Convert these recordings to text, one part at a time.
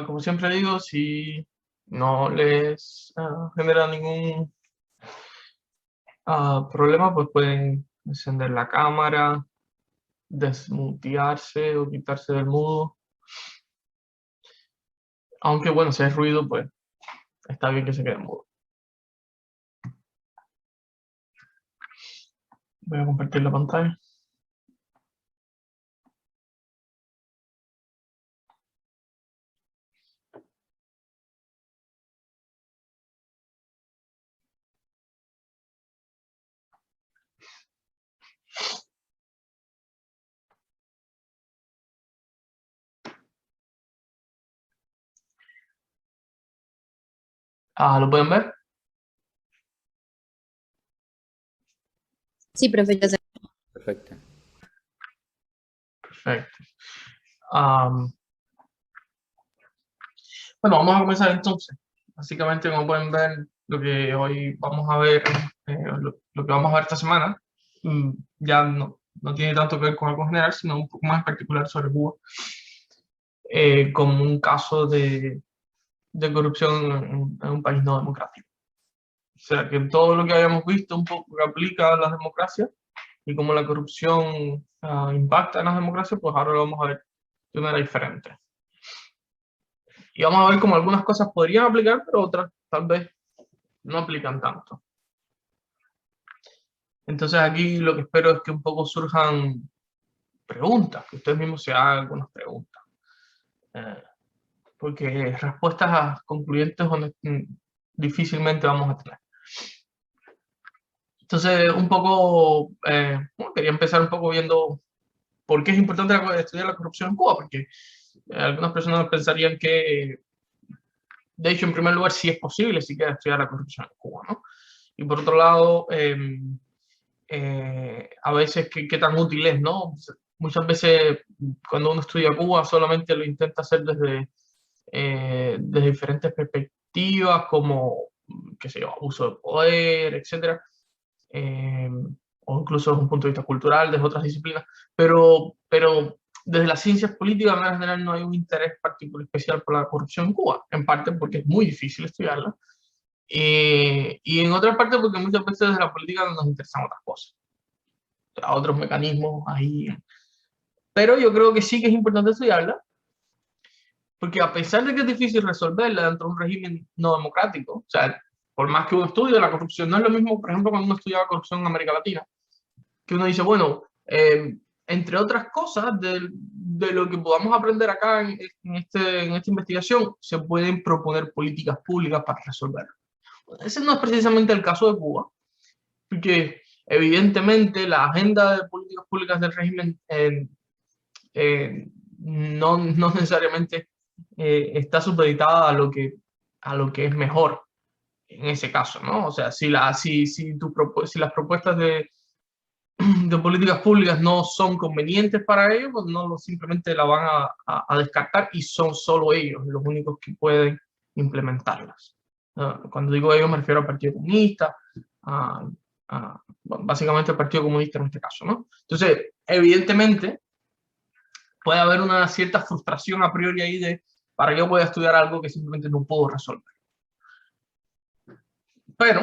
Como siempre digo, si no les genera ningún problema, pues pueden encender la cámara, desmutearse o quitarse del mudo. Aunque bueno, si hay ruido, pues está bien que se quede mudo. Voy a compartir la pantalla. ¿Lo pueden ver? Sí, profe, ya sé. Perfecto. Perfecto. Bueno, vamos a comenzar entonces. Básicamente, como pueden ver, lo que hoy vamos a ver, lo que vamos a ver esta semana, ya no tiene tanto que ver con algo general, sino un poco más en particular sobre Cuba, como un caso de corrupción en un país no democrático. O sea, que todo lo que habíamos visto un poco que aplica a las democracias y cómo la corrupción impacta en las democracias, pues ahora lo vamos a ver de manera diferente. Y vamos a ver cómo algunas cosas podrían aplicar, pero otras tal vez no aplican tanto. Entonces aquí lo que espero es que un poco surjan preguntas, que ustedes mismos se hagan algunas preguntas. Porque respuestas concluyentes difícilmente vamos a tener. Entonces, un poco, bueno, quería empezar un poco viendo por qué es importante estudiar la corrupción en Cuba, porque algunas personas pensarían que, de hecho, en primer lugar, sí es posible siquiera estudiar la corrupción en Cuba, ¿no? Y por otro lado, a veces qué tan útil es, ¿no? Muchas veces cuando uno estudia Cuba solamente lo intenta hacer desde diferentes perspectivas, como, qué sé yo, abuso de poder, etcétera, eh, o incluso desde un punto de vista cultural, desde otras disciplinas, pero desde las ciencias políticas, de manera general, no hay un interés particular especial por la corrupción en Cuba, en parte porque es muy difícil estudiarla, y en otra parte porque muchas veces desde la política nos interesan otras cosas, a otros mecanismos ahí. Pero yo creo que sí que es importante estudiarla, porque a pesar de que es difícil resolverla dentro de un régimen no democrático, o sea, por más que uno estudie la corrupción, no es lo mismo, por ejemplo, cuando uno estudia corrupción en América Latina, que uno dice, bueno, entre otras cosas, de lo que podamos aprender acá en esta investigación, se pueden proponer políticas públicas para resolverlo. Ese no es precisamente el caso de Cuba, porque evidentemente la agenda de políticas públicas del régimen no necesariamente está supeditada a lo que es mejor en ese caso, ¿no? O sea, si las propuestas de políticas públicas no son convenientes para ellos, pues simplemente la van a descartar y son solo ellos los únicos que pueden implementarlas. Cuando digo ellos me refiero al Partido Comunista, bueno, básicamente al Partido Comunista en este caso, ¿no? Entonces, evidentemente, puede haber una cierta frustración a priori ahí de para qué voy a estudiar algo que simplemente no puedo resolver. Pero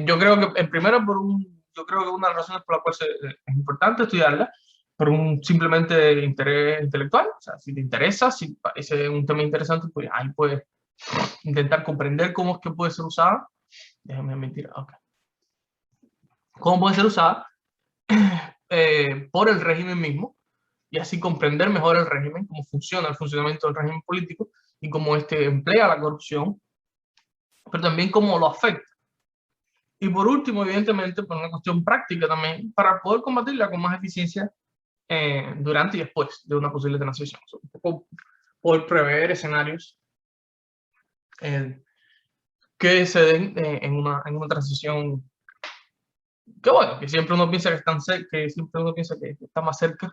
yo creo que, yo creo que una de las razones por las cuales es importante estudiarla, por un simplemente interés intelectual, o sea, si te interesa, si parece un tema interesante, pues ahí puedes intentar comprender cómo es que puede ser usada. Déjame mentir, ok. Cómo puede ser usada por el régimen mismo, y así comprender mejor el régimen, cómo funciona el funcionamiento del régimen político y cómo este emplea la corrupción, pero también cómo lo afecta. Y por último, evidentemente, por una cuestión práctica también, para poder combatirla con más eficiencia durante y después de una posible transición. Un poco por prever escenarios que se den en una transición que, bueno, que siempre uno piensa que están cerca, que siempre uno piensa que está más cerca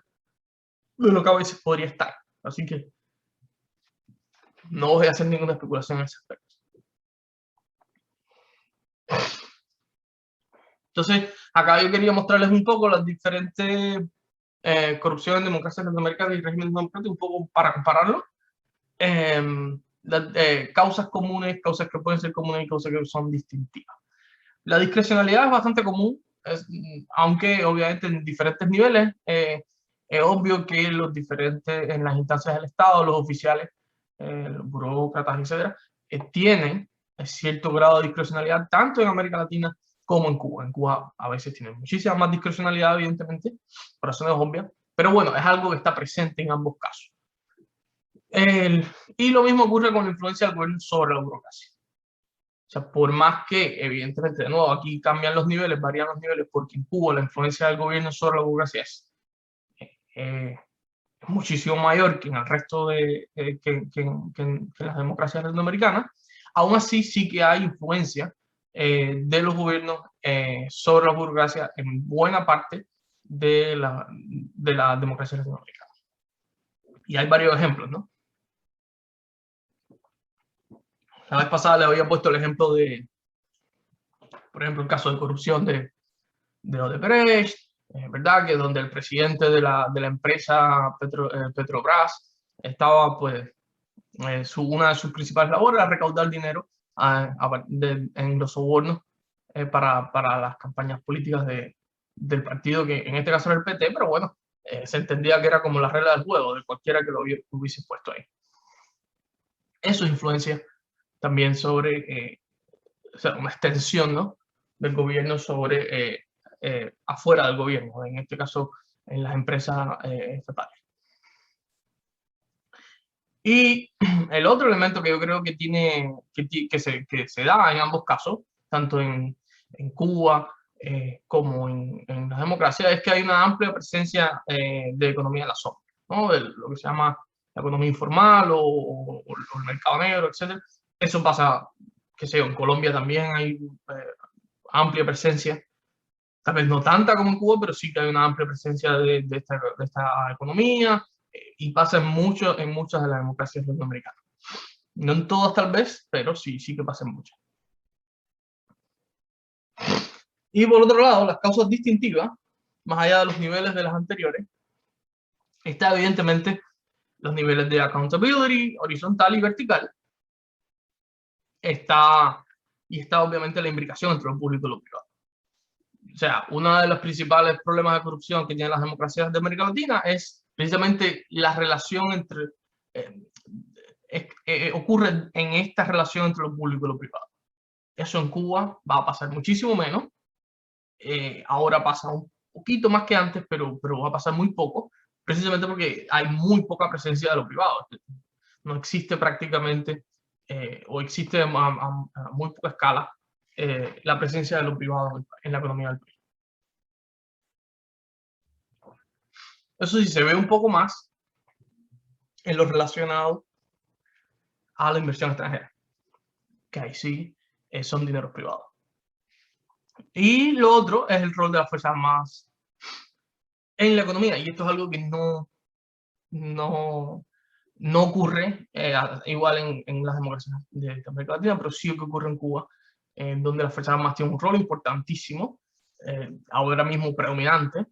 de lo que a veces podría estar. Así que no voy a hacer ninguna especulación en ese aspecto. Entonces, acá yo quería mostrarles un poco las diferentes corrupciones, democracias latinoamericanas y regímenes democráticos, un poco para compararlo. causas comunes, causas que pueden ser comunes y causas que son distintivas. La discrecionalidad es bastante común, aunque obviamente en diferentes niveles. Es obvio que los diferentes, en las instancias del Estado, los oficiales, los burócratas, etcétera, tienen cierto grado de discrecionalidad, tanto en América Latina como en Cuba. En Cuba a veces tienen muchísima más discrecionalidad, evidentemente, por razones obvias, pero bueno, es algo que está presente en ambos casos. Y lo mismo ocurre con la influencia del gobierno sobre la burocracia. O sea, por más que, evidentemente, de nuevo, aquí cambian los niveles, varían los niveles, porque en Cuba la influencia del gobierno sobre la burocracia es muchísimo mayor que en el resto de, en las democracias latinoamericanas. Aún así, sí que hay influencia de los gobiernos sobre la burocracia en buena parte de la democracia latinoamericana. Y hay varios ejemplos, ¿no? La vez pasada le había puesto el ejemplo de, por ejemplo, el caso de corrupción de Odebrecht, ¿verdad? Que donde el presidente de la empresa Petrobras estaba, pues, una de sus principales labores era recaudar dinero en los sobornos para las campañas políticas del partido, que en este caso era el PT, pero bueno, se entendía que era como la regla del juego de cualquiera que lo hubiese puesto ahí. Eso influencia también sobre, o sea, una extensión, ¿no?, del gobierno sobre afuera del gobierno, en este caso en las empresas estatales. Y el otro elemento que yo creo que se da en ambos casos, tanto en Cuba como en la democracia, es que hay una amplia presencia de economía en la zona, ¿no? Lo que se llama la economía informal o el mercado negro, etc. Eso pasa, qué sé yo, en Colombia también hay amplia presencia, tal vez no tanta como en Cuba, pero sí que hay una amplia presencia de esta economía, y pasa en muchas de las democracias latinoamericanas. No en todas tal vez, pero sí que pasa en muchas. Y por otro lado, las causas distintivas, más allá de los niveles de las anteriores, está evidentemente los niveles de accountability, horizontal y vertical. Está obviamente la imbricación entre lo público y lo privado. O sea, uno de los principales problemas de corrupción que tienen las democracias de América Latina es precisamente la relación entre, ocurre en esta relación entre lo público y lo privado. Eso en Cuba va a pasar muchísimo menos. Ahora pasa un poquito más que antes, pero va a pasar muy poco, precisamente porque hay muy poca presencia de lo privado. No existe prácticamente, o existe a muy poca escala, la presencia de lo privado en la economía del país. Eso sí se ve un poco más en lo relacionado a la inversión extranjera, que ahí sí son dineros privados. Y lo otro es el rol de las fuerzas armadas en la economía, y esto es algo que no ocurre igual en las democracias de América Latina, pero sí que ocurre en Cuba, donde las fuerzas armadas tienen un rol importantísimo, ahora mismo predominante,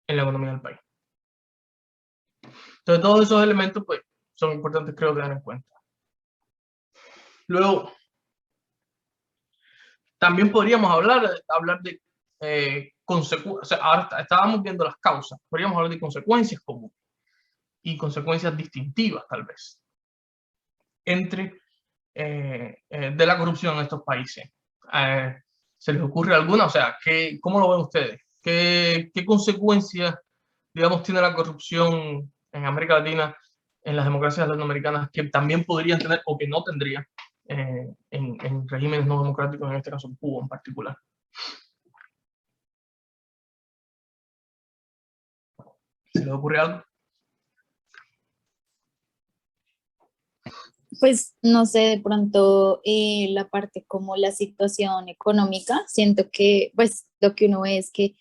en la economía del país. Entonces, todos esos elementos pues, son importantes, creo, tener en cuenta. Luego, también podríamos hablar de consecuencias. O sea, ahora estábamos viendo las causas, podríamos hablar de consecuencias comunes y consecuencias distintivas, tal vez, entre de la corrupción en estos países. ¿Se les ocurre alguna? O sea, ¿cómo lo ven ustedes? ¿Qué consecuencias, digamos, tiene la corrupción en América Latina, en las democracias latinoamericanas, que también podrían tener o que no tendrían en regímenes no democráticos, en este caso en Cuba en particular? ¿Se les ocurre algo? Pues no sé, de pronto la parte como la situación económica, siento que pues lo que uno ve es que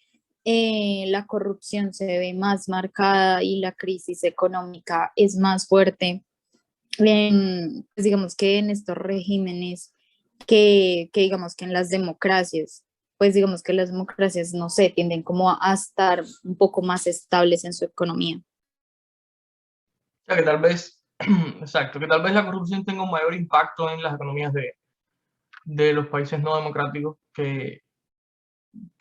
la corrupción se ve más marcada y la crisis económica es más fuerte pues, digamos que en estos regímenes que digamos que en las democracias, pues digamos que las democracias, no sé, tienden como a estar un poco más estables en su economía. O sea, que tal vez, exacto, que tal vez la corrupción tenga un mayor impacto en las economías de los países no democráticos que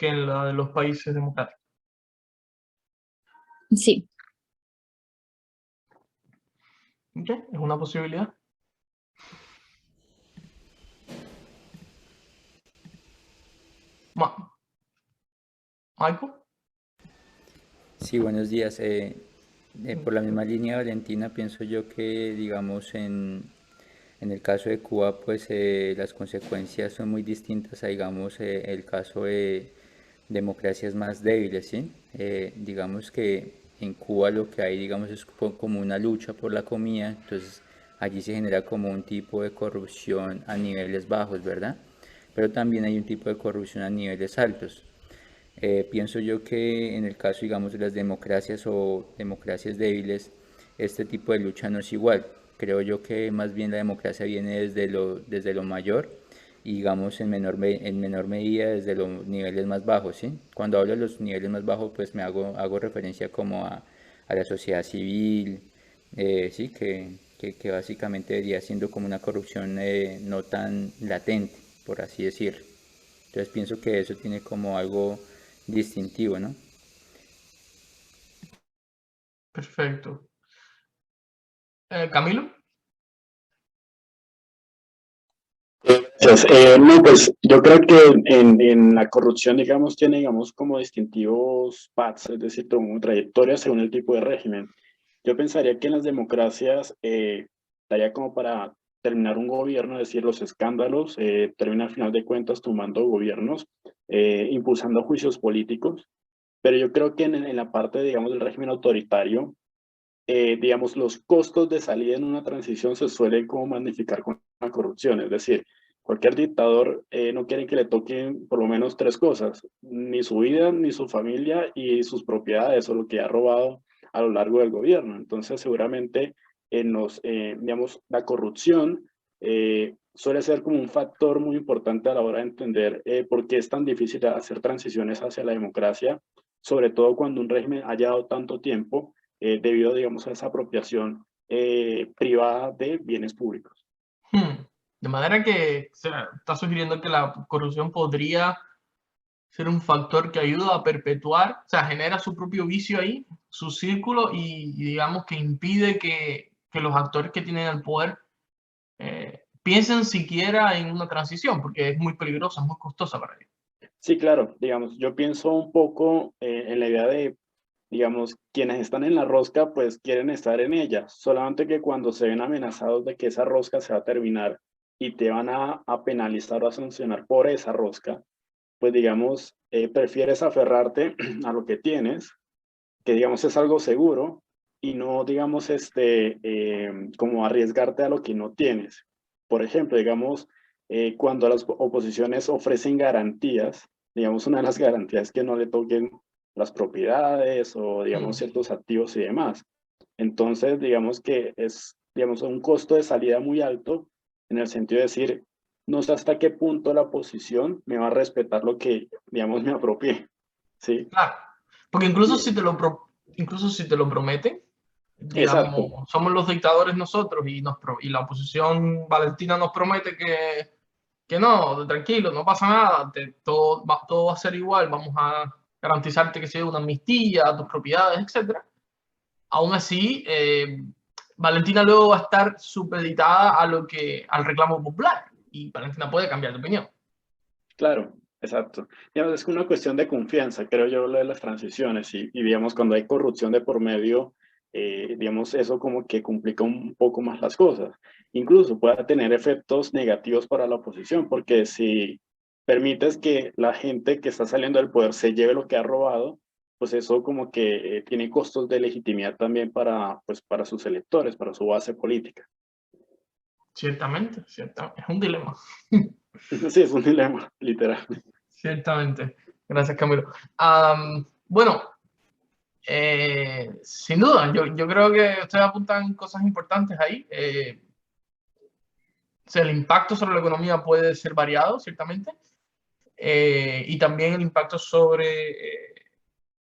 en la de los países democráticos. Sí, ¿Ok? Es una posibilidad. Michael. Sí, buenos días. Por la misma línea, Valentina, pienso yo que, digamos, en el caso de Cuba, pues las consecuencias son muy distintas a, digamos, el caso de democracias más débiles, ¿sí? Digamos que en Cuba lo que hay, digamos, es como una lucha por la comida, entonces allí se genera como un tipo de corrupción a niveles bajos, ¿verdad? Pero también hay un tipo de corrupción a niveles altos. Pienso yo que en el caso, digamos, de las democracias o democracias débiles, este tipo de lucha no es igual. Creo yo que más bien la democracia viene desde lo mayor y, digamos, en menor medida desde los niveles más bajos, ¿sí? Cuando hablo de los niveles más bajos, pues hago referencia como a la sociedad civil, sí, que básicamente debería siendo como una corrupción no tan latente, por así decirlo. Entonces pienso que eso tiene como algo distintivo, ¿no? Perfecto. Camilo. Gracias. No, pues yo creo que en la corrupción, digamos, tiene, digamos, como distintivos paths, es decir, como trayectorias según el tipo de régimen. Yo pensaría que en las democracias daría como para terminar un gobierno, es decir, los escándalos, termina al final de cuentas tomando gobiernos, impulsando juicios políticos, pero yo creo que en la parte, digamos, del régimen autoritario, digamos, los costos de salida en una transición se suelen como magnificar con la corrupción. Es decir, cualquier dictador no quiere que le toquen por lo menos tres cosas, ni su vida, ni su familia y sus propiedades o lo que ha robado a lo largo del gobierno. Entonces, seguramente digamos, la corrupción suele ser como un factor muy importante a la hora de entender por qué es tan difícil hacer transiciones hacia la democracia, sobre todo cuando un régimen ha llevado tanto tiempo debido, digamos, a esa apropiación privada de bienes públicos. De manera que o sea, está sugiriendo que la corrupción podría ser un factor que ayuda a perpetuar, o sea, genera su propio vicio ahí, su círculo y digamos que impide que los actores que tienen el poder piensen siquiera en una transición, porque es muy peligrosa, es muy costosa para ellos. Sí, claro, digamos, yo pienso un poco en la idea de, digamos, quienes están en la rosca, pues quieren estar en ella, solamente que cuando se ven amenazados de que esa rosca se va a terminar y te van a penalizar o a sancionar por esa rosca, pues digamos, prefieres aferrarte a lo que tienes, que digamos es algo seguro, y no, digamos, como arriesgarte a lo que no tienes. Por ejemplo, digamos, cuando las oposiciones ofrecen garantías, digamos, una de las garantías es que no le toquen las propiedades o, digamos, Mm. ciertos activos y demás. Entonces, digamos que es, digamos, un costo de salida muy alto en el sentido de decir, no sé hasta qué punto la oposición me va a respetar lo que, digamos, me apropié, ¿sí? Claro, porque incluso Y- incluso si te lo prometen, exacto, digamos, somos los dictadores nosotros y la oposición Valentina nos promete que no, tranquilo, no pasa nada, todo va a ser igual, vamos a garantizarte que sea una amnistía, tus propiedades, etcétera. Aún así, Valentina luego va a estar supeditada al reclamo popular y Valentina puede cambiar de opinión. claro, exacto. Digamos, es una cuestión de confianza, creo yo, lo de las transiciones y digamos, cuando hay corrupción de por medio, digamos, eso como que complica un poco más las cosas. Incluso puede tener efectos negativos para la oposición, porque si permites que la gente que está saliendo del poder se lleve lo que ha robado, pues eso como que tiene costos de legitimidad también para, pues, para sus electores, para su base política. Ciertamente, ciertamente, es un dilema. Sí, es un dilema, literal. Ciertamente. Gracias, Camilo. Bueno, sin duda, yo creo que ustedes apuntan cosas importantes ahí. O sea, el impacto sobre la economía puede ser variado, ciertamente, y también el impacto sobre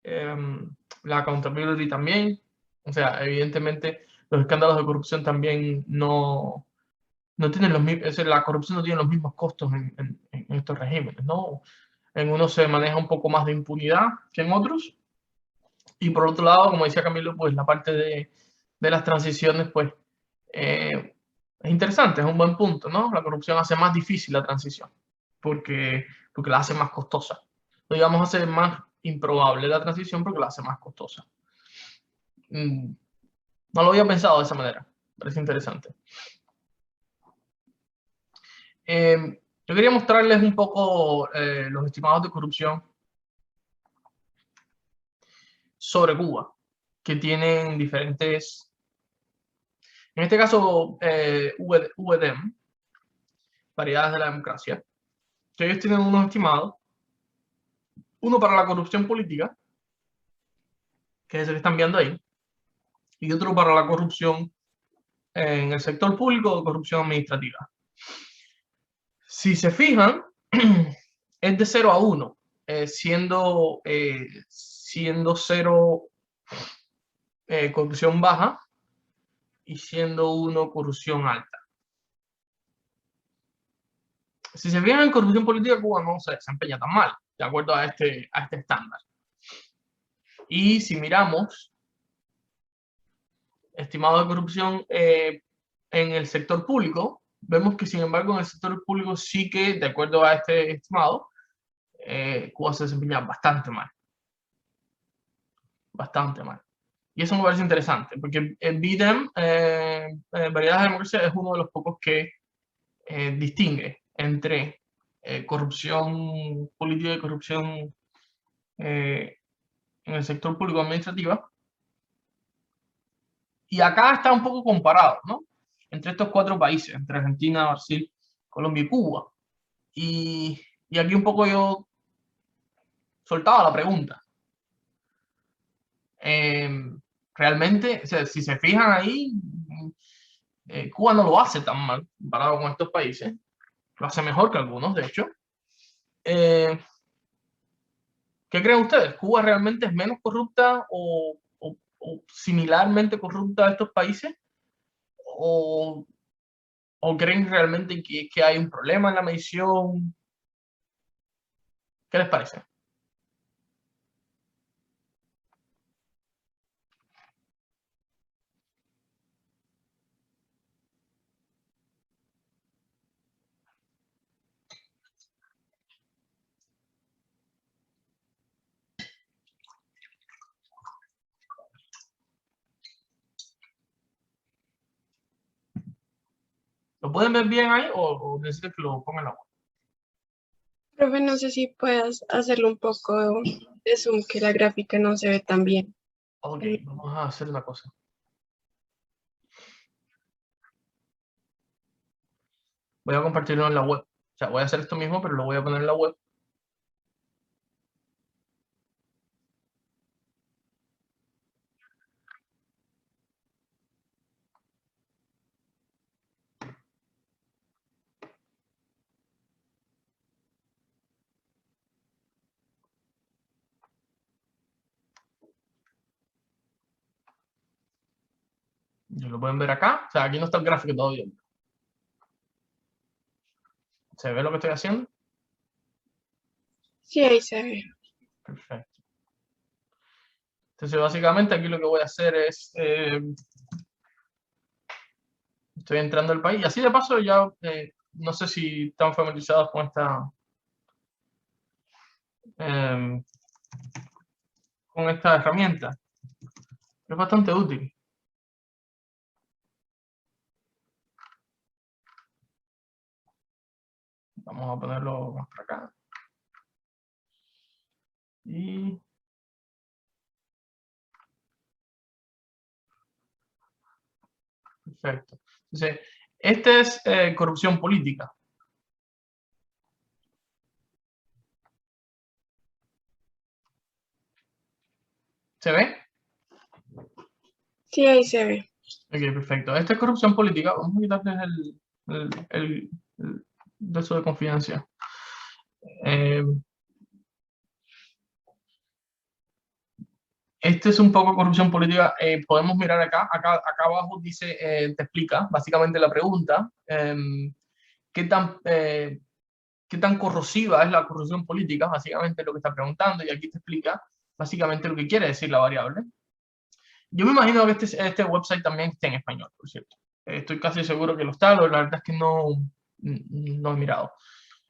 la accountability también. O sea, evidentemente los escándalos de corrupción también no tienen los mismos, la corrupción no tiene los mismos costos en estos regímenes, ¿no? En unos se maneja un poco más de impunidad que en otros. Y por otro lado, como decía Camilo, pues la parte de las transiciones, pues es interesante, es un buen punto, ¿no? La corrupción hace más difícil la transición, porque la hace más costosa. No digamos hace más improbable la transición porque la hace más costosa. No lo había pensado de esa manera, parece interesante. Yo quería mostrarles un poco los estimados de corrupción sobre Cuba, que tienen diferentes, en este caso, VDEM, variedades de la democracia, que ellos tienen unos estimados, uno para la corrupción política, que es el que están viendo ahí, y otro para la corrupción en el sector público o corrupción administrativa. Si se fijan, es de 0 a 1, siendo 0 corrupción baja y siendo 1 corrupción alta. Si se fijan en corrupción política, Cuba no se desempeña tan mal, de acuerdo a este estándar. Y si miramos estimado de corrupción en el sector público, vemos que sin embargo en el sector público sí que, de acuerdo a este estimado, Cuba se desempeña bastante mal. Bastante mal. Y eso me parece interesante, porque el BIDEM, variedades de democracia, es uno de los pocos que distingue entre corrupción política y corrupción en el sector público administrativa. Y acá está un poco comparado, ¿no? Entre estos 4 países, entre Argentina, Brasil, Colombia y Cuba. Y aquí un poco yo soltaba la pregunta. Realmente, o sea, si se fijan ahí, Cuba no lo hace tan mal comparado con estos países. Lo hace mejor que algunos, de hecho. ¿Qué creen ustedes? ¿Cuba realmente es menos corrupta o similarmente corrupta a estos países? ¿O creen realmente que hay un problema en la medición? ¿Qué les parece? ¿Lo pueden ver bien ahí o necesitan que lo pongan en la web? Profe, no sé si puedas hacerlo un poco de zoom, que la gráfica no se ve tan bien. Ok, vamos a hacer una cosa. Voy a compartirlo en la web. O sea, voy a hacer esto mismo, pero lo voy a poner en la web. Y lo pueden ver acá. O sea, aquí no está el gráfico todavía. ¿Se ve lo que estoy haciendo? Sí, ahí se ve. Perfecto. Entonces, básicamente aquí lo que voy a hacer es... estoy entrando al país. Y así de paso ya... no sé si están familiarizados con esta herramienta. Es bastante útil. Vamos a ponerlo más para acá. Y... perfecto. Entonces, esta es corrupción política. ¿Se ve? Sí, ahí se ve. Ok, perfecto. Esta es corrupción política. Vamos a quitarles el de eso de confidencia. Este es un poco corrupción política. Podemos mirar acá abajo dice, te explica básicamente la pregunta, ¿qué tan corrosiva es la corrupción política? Básicamente lo que está preguntando, y aquí te explica básicamente lo que quiere decir la variable. Yo me imagino que este website también esté en español, por cierto. Estoy casi seguro que lo está, la verdad es que no he mirado,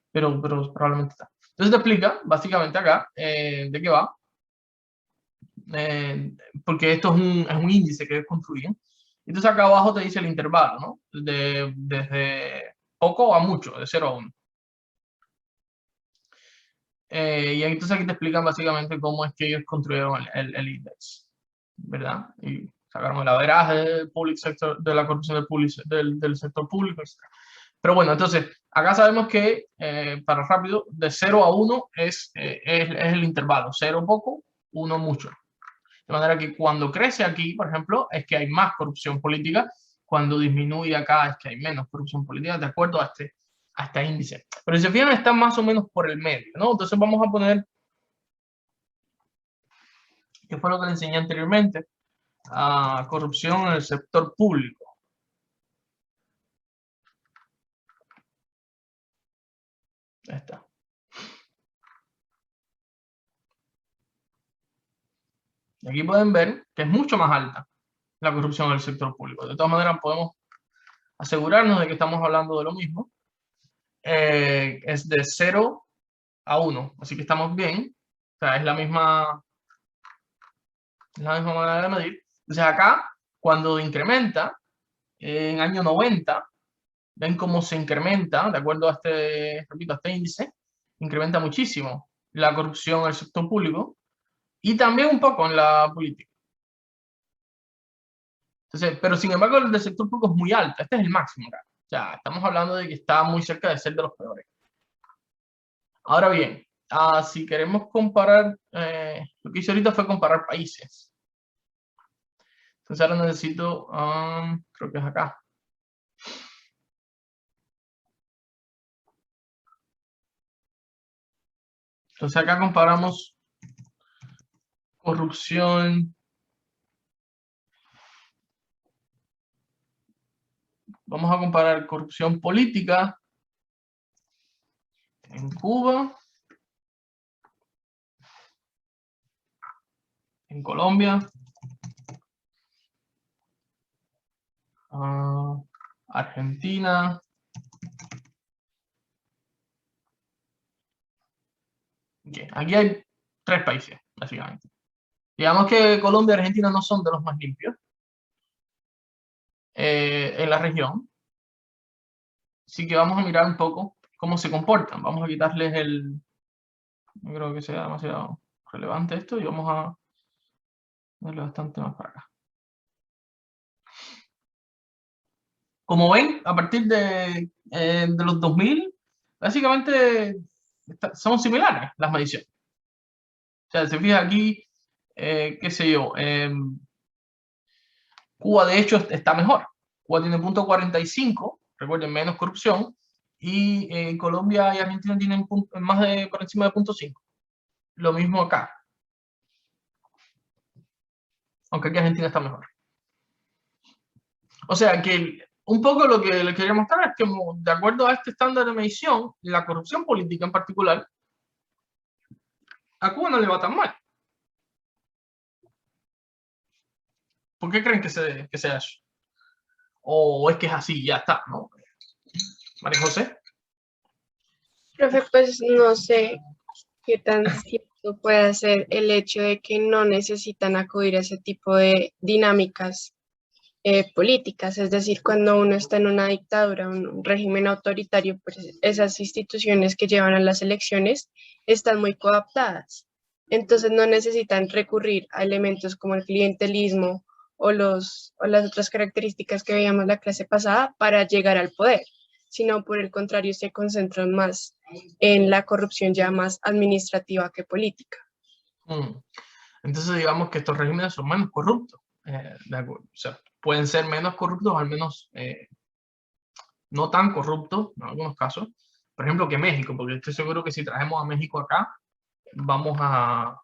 pero probablemente está. Entonces te explica básicamente acá de qué va. Porque esto es un índice que es construido. Entonces acá abajo te dice el intervalo, ¿no? Desde poco a mucho, de 0 a 1. Y entonces aquí te explican básicamente cómo es que ellos construyeron el index, ¿verdad? Y sacaron el averaje del public sector, de la corrupción del sector público, etc. Pero bueno, entonces, acá sabemos que, para rápido, de 0 a 1 es el intervalo. 0 poco, 1 mucho. De manera que cuando crece aquí, por ejemplo, es que hay más corrupción política. Cuando disminuye acá es que hay menos corrupción política, de acuerdo a este índice. Pero si se fijan, está más o menos por el medio, ¿no? Entonces vamos a poner, que fue lo que le enseñé anteriormente, a corrupción en el sector público. Ahí está. Y aquí pueden ver que es mucho más alta la corrupción en el sector público. De todas maneras, podemos asegurarnos de que estamos hablando de lo mismo. Es de 0 a 1, así que estamos bien. O sea, es la misma manera de medir. Entonces acá, cuando incrementa, en año 90, ven cómo se incrementa, de acuerdo a repito, a este índice, incrementa muchísimo la corrupción en el sector público y también un poco en la política. Entonces, pero sin embargo, el del sector público es muy alto. Este es el máximo acá. O sea, estamos hablando de que está muy cerca de ser de los peores. Ahora bien, si queremos comparar, lo que hice ahorita fue comparar países. Entonces ahora necesito, creo que es acá. Entonces acá comparamos corrupción. Vamos a comparar corrupción política en Cuba, en Colombia, Argentina, okay. Aquí hay 3 países, básicamente. Digamos que Colombia y Argentina no son de los más limpios en la región. Así que vamos a mirar un poco cómo se comportan. Vamos a quitarles no creo que sea demasiado relevante esto y vamos a darle bastante más para acá. Como ven, a partir de los 2000, básicamente son similares las mediciones. O sea, se fija aquí, qué sé yo, Cuba de hecho está mejor. Cuba tiene 0.45, recuerden, menos corrupción, y Colombia y Argentina tienen por encima de 0.5. Lo mismo acá. Aunque aquí Argentina está mejor. O sea que un poco lo que les quería mostrar es que, de acuerdo a este estándar de medición, la corrupción política en particular, a Cuba no le va tan mal. ¿Por qué creen que sea eso? ¿O es que es así, ya está, ¿no? María José. Profe, pues no sé qué tan cierto puede ser el hecho de que no necesitan acudir a ese tipo de dinámicas políticas. Es decir, cuando uno está en una dictadura, un régimen autoritario, pues esas instituciones que llevan a las elecciones están muy cooptadas. Entonces no necesitan recurrir a elementos como el clientelismo o las otras características que veíamos la clase pasada para llegar al poder, sino por el contrario se concentran más en la corrupción ya más administrativa que política. Entonces digamos que estos regímenes son menos corruptos. De acuerdo. O sea, pueden ser menos corruptos, al menos no tan corruptos en algunos casos. Por ejemplo, que México, porque estoy seguro que si traemos a México acá, vamos a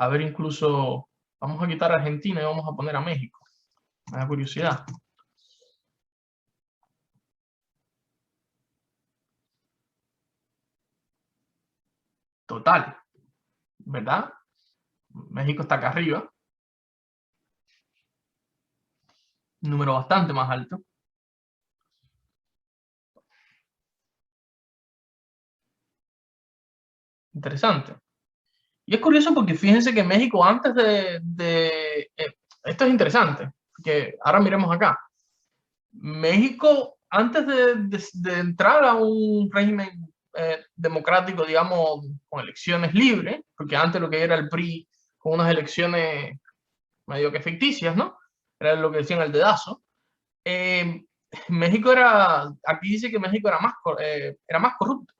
ver incluso Vamos a quitar a Argentina y vamos a poner a México. Me da curiosidad. Total, ¿verdad? México está acá arriba. Un número bastante más alto. Interesante. Y es curioso porque fíjense que México antes esto es interesante, porque ahora miremos acá. México, antes de entrar a un régimen democrático, digamos, con elecciones libres, porque antes lo que era el PRI, con unas elecciones medio que ficticias, ¿no? Era lo que decían el dedazo. México aquí dice que México era más corrupto.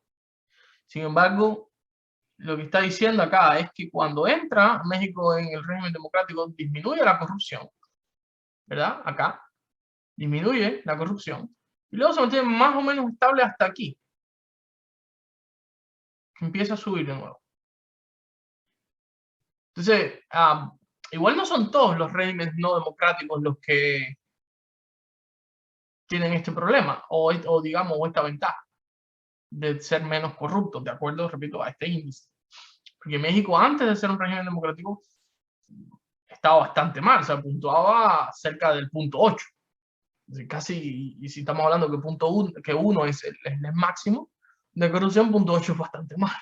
Sin embargo, lo que está diciendo acá es que cuando entra México en el régimen democrático disminuye la corrupción, ¿verdad? Acá disminuye la corrupción y luego se mantiene más o menos estable hasta aquí. Empieza a subir de nuevo. Entonces, igual no son todos los regímenes no democráticos los que tienen este problema o digamos, esta ventaja de ser menos corruptos, de acuerdo, repito, a este índice. Porque México, antes de ser un régimen democrático, estaba bastante mal, se puntuaba cerca del punto 8. Casi, y si estamos hablando que 1 es el máximo de corrupción, punto 8 es bastante malo.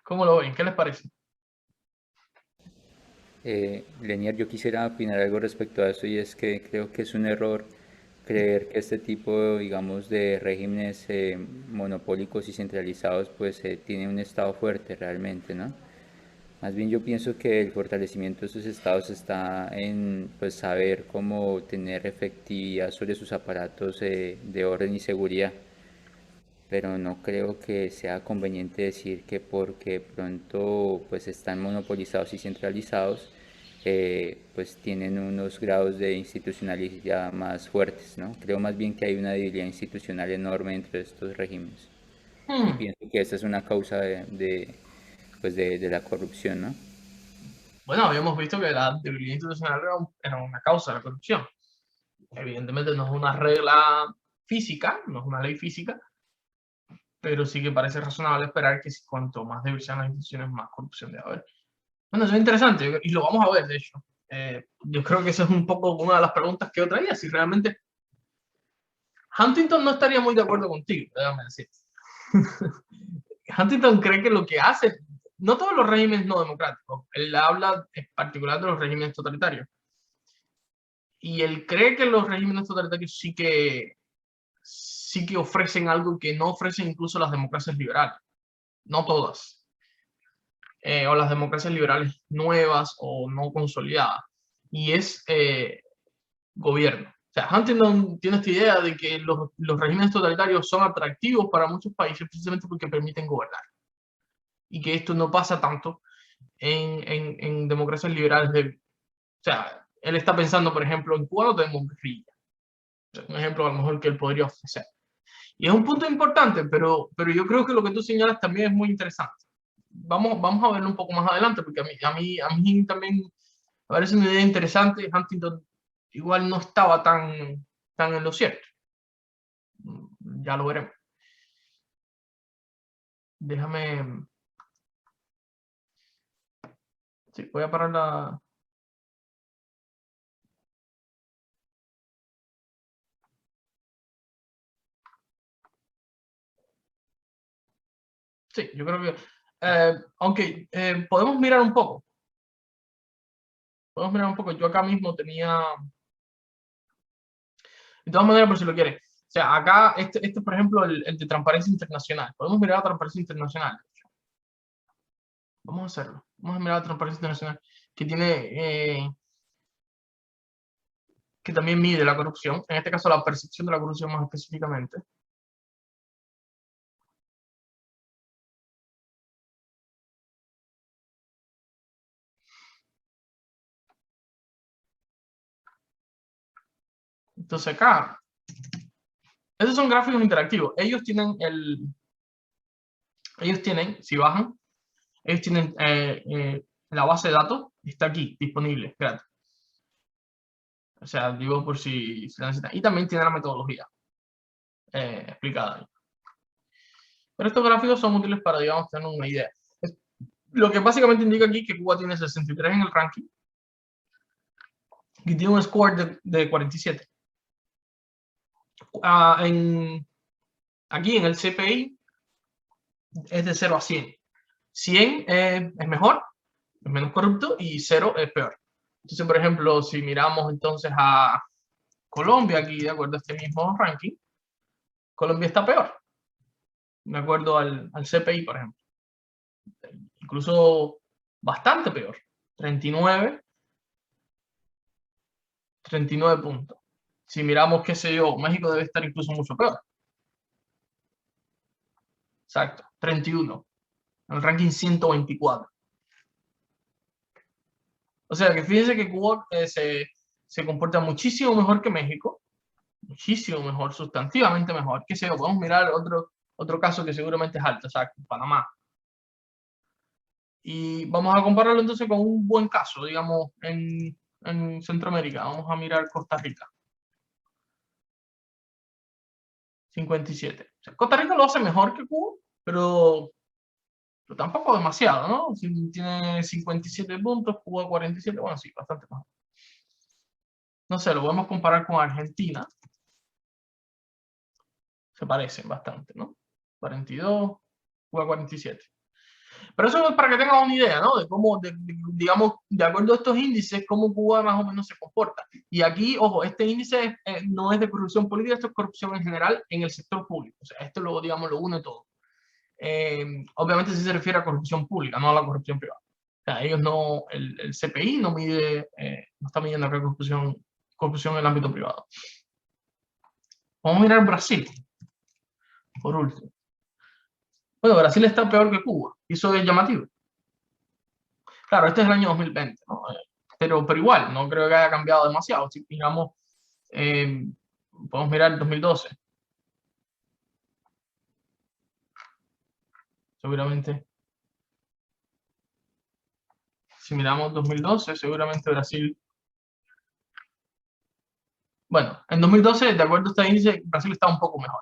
¿Cómo lo ven? ¿Qué les parece? Lenier, yo quisiera opinar algo respecto a eso, y es que creo que es un error creer que este tipo, digamos, de regímenes monopólicos y centralizados, pues tiene un Estado fuerte realmente, ¿no? Más bien yo pienso que el fortalecimiento de esos estados está en, pues, saber cómo tener efectividad sobre sus aparatos de orden y seguridad. Pero no creo que sea conveniente decir que porque pronto pues están monopolizados y centralizados, pues tienen unos grados de institucionalidad más fuertes, ¿no? Creo más bien que hay una debilidad institucional enorme entre estos regímenes. Y pienso que esa es una causa pues de la corrupción, ¿no? Bueno, habíamos visto que la debilidad institucional era una causa de la corrupción. Evidentemente no es una regla física, no es una ley física, pero sí que parece razonable esperar que cuanto más débiles sean las instituciones, más corrupción debe haber. Bueno, eso es interesante y lo vamos a ver, de hecho. Yo creo que eso es un poco una de las preguntas que yo traía, si realmente Huntington no estaría muy de acuerdo contigo, déjame decir. Huntington cree que lo que hace, no todos los regímenes no democráticos, él habla en particular de los regímenes totalitarios. Y él cree que los regímenes totalitarios sí que ofrecen algo que no ofrecen incluso las democracias liberales. No todas. O las democracias liberales nuevas o no consolidadas. Y es gobierno. O sea, Huntington tiene esta idea de que los regímenes totalitarios son atractivos para muchos países precisamente porque permiten gobernar. Y que esto no pasa tanto en democracias liberales débiles. O sea, él está pensando, por ejemplo, en Cuba no tenemos guerrilla. O sea, un ejemplo a lo mejor que él podría ofrecer. Y es un punto importante, pero yo creo que lo que tú señalas también es muy interesante. Vamos a verlo un poco más adelante, porque a mí también me parece una idea interesante. Huntington igual no estaba tan en lo cierto. Ya lo veremos. Déjame... Sí, voy a parar la... Sí, yo creo que... aunque podemos mirar un poco. Podemos mirar un poco. Yo acá mismo tenía... De todas maneras, por si lo quieres. O sea, acá, este por ejemplo, el de Transparencia Internacional. Podemos mirar a Transparencia Internacional. Vamos a hacerlo. Vamos a mirar a Transparencia Internacional, que tiene... que también mide la corrupción. En este caso, la percepción de la corrupción más específicamente. Entonces acá, esos son gráficos interactivos. Ellos tienen, si bajan, Ellos tienen la base de datos, está aquí, disponible, gratis. O sea, digo por si la necesitan. Y también tiene la metodología explicada ahí. Pero estos gráficos son útiles para, digamos, tener una idea. Lo que básicamente indica aquí que Cuba tiene 63 en el ranking y tiene un score de 47. Aquí en el CPI es de 0 a 100. 100 es mejor, es menos corrupto, y 0 es peor. Entonces, por ejemplo, si miramos entonces a Colombia aquí, de acuerdo a este mismo ranking, Colombia está peor, de acuerdo al CPI, por ejemplo. Incluso bastante peor. 39 puntos. Si miramos, qué sé yo, México debe estar incluso mucho peor. Exacto, 31. En el ranking 124. O sea que fíjense que Cuba se comporta muchísimo mejor que México. Muchísimo mejor, sustantivamente mejor. ¿Qué sé yo? Podemos mirar otro caso que seguramente es alto, exacto, Panamá. Y vamos a compararlo entonces con un buen caso, digamos, en Centroamérica. Vamos a mirar Costa Rica. 57. O sea, Costa Rica lo hace mejor que Cuba, pero tampoco demasiado, ¿no? Si tiene 57 puntos, Cuba 47, bueno, sí, bastante mejor. No sé, lo podemos comparar con Argentina. Se parecen bastante, ¿no? 42, Cuba 47. Pero eso es para que tengan una idea, ¿no? De cómo, digamos, de acuerdo a estos índices, cómo Cuba más o menos se comporta. Y aquí, ojo, este índice no es de corrupción política, esto es corrupción en general en el sector público. O sea, esto lo, digamos, lo une todo. Obviamente sí se refiere a corrupción pública, no a la corrupción privada. O sea, ellos no, el CPI no mide, no está midiendo acá corrupción en el ámbito privado. Vamos a mirar Brasil, por último. Bueno, Brasil está peor que Cuba, y eso es llamativo. Claro, este es el año 2020, ¿no? Pero igual, no creo que haya cambiado demasiado. Si digamos, podemos mirar el 2012. Seguramente. Si miramos 2012, seguramente Brasil... Bueno, en 2012, de acuerdo a este índice, Brasil está un poco mejor.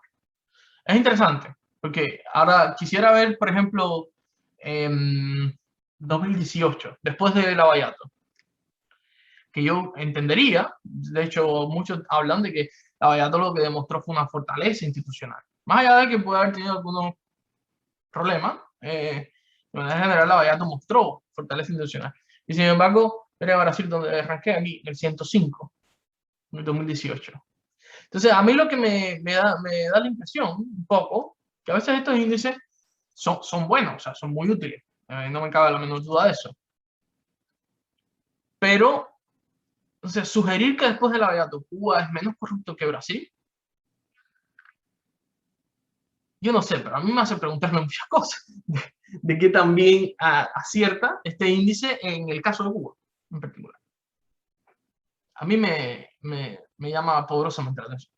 Es interesante, porque ahora quisiera ver, por ejemplo, 2018, después de Lavallato, que yo entendería, de hecho muchos hablan de que Lavallato lo que demostró fue una fortaleza institucional. Más allá de que pueda haber tenido algunos problemas, de manera general Lavallato mostró fortaleza institucional. Y sin embargo, era Brasil donde arranqué aquí, el 105, en 2018. Entonces, a mí lo que me da la impresión, un poco, que a veces estos índices son buenos, o sea, son muy útiles. No me cabe la menor duda de eso. Pero, entonces, sugerir que después de Lavallato Cuba es menos corrupto que Brasil, yo no sé, pero a mí me hace preguntarme muchas cosas de qué también acierta este índice en el caso de Cuba, en particular. A mí me llama poderosamente la atención.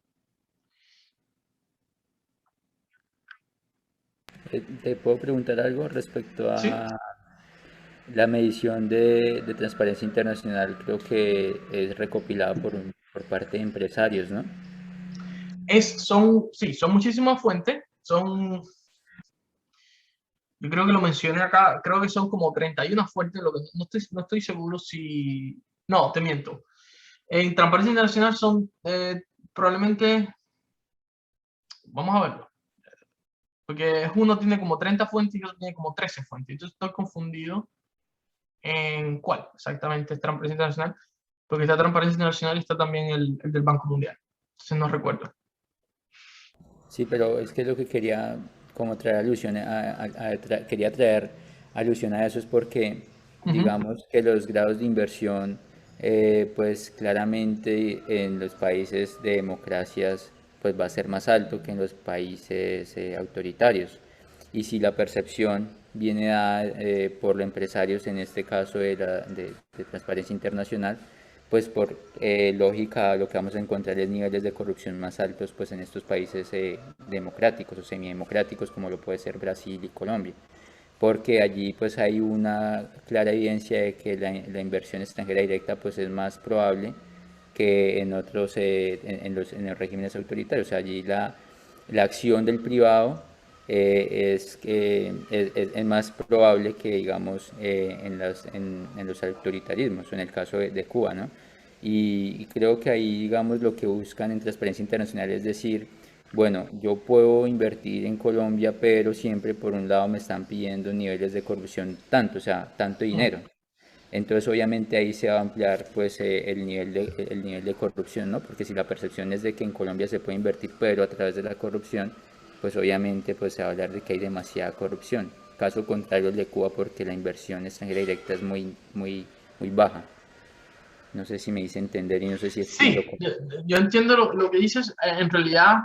¿Te puedo preguntar algo respecto a ¿Sí? la medición de transparencia internacional? Creo que es recopilada por parte de empresarios, ¿no? Son muchísimas fuentes, yo creo que lo mencioné acá, creo que son como 31 fuentes, no estoy seguro si... No, te miento. En Transparencia Internacional son probablemente... Vamos a verlo. Porque uno tiene como 30 fuentes y otro tiene como 13 fuentes. Entonces estoy confundido en cuál exactamente es Transparencia Internacional. Porque está Transparencia Internacional y está también el del Banco Mundial. Entonces no recuerdo. Sí, pero es que lo que quería como traer alusión quería traer alusión a eso es porque digamos que los grados de inversión pues claramente en los países de democracias pues va a ser más alto que en los países autoritarios, y si la percepción viene dada por los empresarios, en este caso de Transparencia Internacional, pues por lógica lo que vamos a encontrar es niveles de corrupción más altos pues en estos países democráticos o semidemocráticos, como lo puede ser Brasil y Colombia. porque allí pues hay una clara evidencia de que la inversión extranjera directa pues es más probable que en otros, en los regímenes autoritarios. O sea, allí la acción del privado es más probable que, digamos, en los autoritarismos, o en el caso de Cuba, ¿no? Y creo que ahí, digamos, lo que buscan en Transparencia Internacional es decir, bueno, yo puedo invertir en Colombia, pero siempre por un lado me están pidiendo niveles de corrupción tanto, o sea, tanto dinero. Entonces, obviamente ahí se va a ampliar pues el nivel de corrupción, ¿no? Porque si la percepción es de que en Colombia se puede invertir, pero a través de la corrupción, pues obviamente pues se va a hablar de que hay demasiada corrupción. Caso contrario el de Cuba, porque la inversión extranjera directa es muy baja. No sé si me hice entender y no sé si es Sí, yo entiendo lo que dices. En realidad,